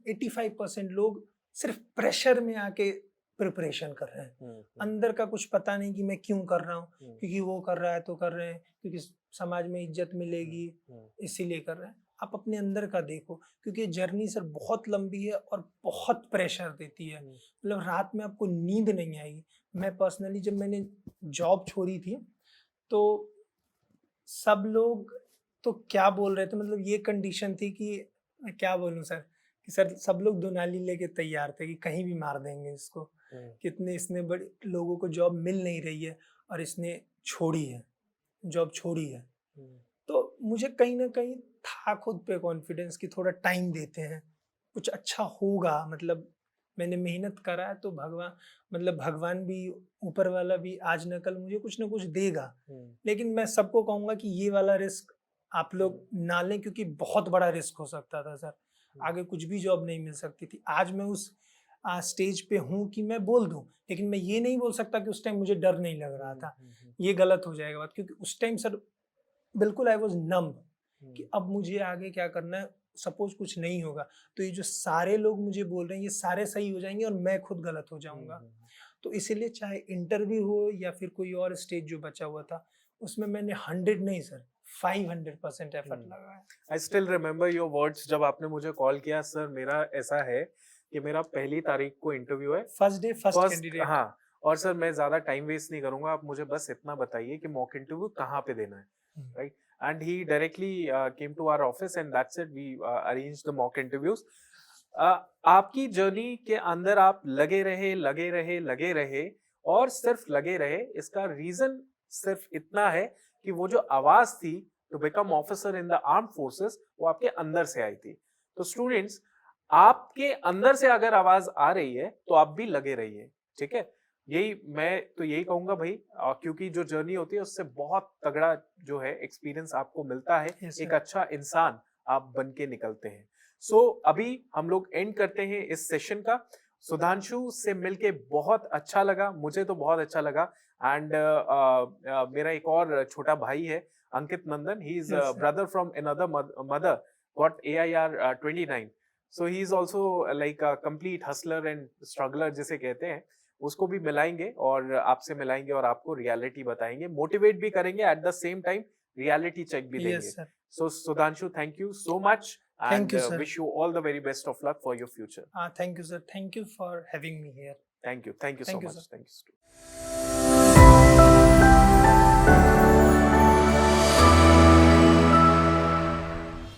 85% लोग सिर्फ प्रेशर में आके प्रिपरेशन कर रहे हैं। अंदर का कुछ पता नहीं कि मैं क्यों कर रहा हूँ, क्योंकि वो कर रहा है तो कर रहे हैं, क्योंकि समाज में इज्जत मिलेगी इसीलिए कर रहे हैं। आप अपने अंदर का देखो, क्योंकि जर्नी सर बहुत लंबी है और बहुत प्रेशर देती है। मतलब रात में आपको नींद नहीं आएगी। मैं पर्सनली जब मैंने जॉब छोड़ी थी तो सब लोग तो क्या बोल रहे थे, मतलब ये कंडीशन थी कि मैं क्या बोलूं सर, कि सर सब लोग दुनाली लेके तैयार थे कि कहीं भी मार देंगे इसको, कितने इसने बड़े लोगों को जॉब मिल नहीं रही है और इसने छोड़ी है, जॉब छोड़ी है। तो मुझे कहीं ना कहीं था खुद पे कॉन्फिडेंस कि थोड़ा टाइम देते हैं, कुछ अच्छा होगा। मतलब मैंने मेहनत करा है तो भगवान भी, ऊपर वाला भी आज न कल मुझे कुछ ना कुछ देगा। लेकिन मैं सबको कहूंगा कि ये वाला रिस्क आप लोग ना लें, क्योंकि बहुत बड़ा रिस्क हो सकता था सर। आगे कुछ भी जॉब नहीं मिल सकती थी। आज मैं उस स्टेज पे हूँ कि मैं बोल दूं, लेकिन मैं ये नहीं बोल सकता कि उस टाइम मुझे डर नहीं लग रहा था। ये गलत हो जाएगा बात, क्योंकि उस टाइम सर बिल्कुल आई वॉज नम्ब कि अब मुझे आगे क्या करना है। सपोज कुछ नहीं होगा तो ये जो सारे लोग मुझे बोल रहे हैं ये सारे सही हो जाएंगे और मैं खुद गलत हो जाऊंगा। तो इसीलिए चाहे इंटरव्यू हो या फिर कोई और स्टेज जो बचा हुआ था, उसमें मैंने 100 नहीं सर 500% एफर्ट लगाया। I still remember your words जब आपने मुझे कॉल किया। सर मेरा ऐसा है कि मेरा 1 तारीख को इंटरव्यू है, फर्स्ट डे फर्स्ट कैंडिडेट। हाँ, और सर मैं ज्यादा टाइम वेस्ट नहीं करूंगा, आप मुझे बस इतना बताइए कि मॉक इंटरव्यू कहाँ पे देना है, right? And he directly came to our office and that's it. We arranged the mock interviews. आपकी जर्नी के अंदर आप लगे रहे और सिर्फ लगे रहे। इसका रीजन सिर्फ इतना है कि वो जो आवाज थी to become officer in the armed forces, वो आपके अंदर से आई थी। तो स्टूडेंट्स, आपके अंदर से अगर आवाज आ रही है तो आप भी लगे रहिए, ठीक है? यही कहूंगा भाई, क्योंकि जो जर्नी होती है उससे बहुत तगड़ा जो है एक्सपीरियंस आपको मिलता है। एक अच्छा इंसान आप बन के निकलते हैं। सो अभी हम लोग एंड करते हैं इस सेशन का। सुधांशु से मिलके बहुत अच्छा लगा, मुझे तो बहुत अच्छा लगा। एंड मेरा एक और छोटा भाई है Ankit Nandan, he is brother from another mother, got AIR 29। So he is also like a complete hustler and struggler जिसे कहते हैं। उसको भी मिलाएंगे और आपसे मिलाएंगे और आपको रियलिटी बताएंगे, मोटिवेट भी करेंगे, at the same time reality check भी देंगे। So Sudhanshu, thank you so much and wish you all the very best of luck for your future. Thank you sir, thank you for having me here. Thank you so much. Sir. Thank you.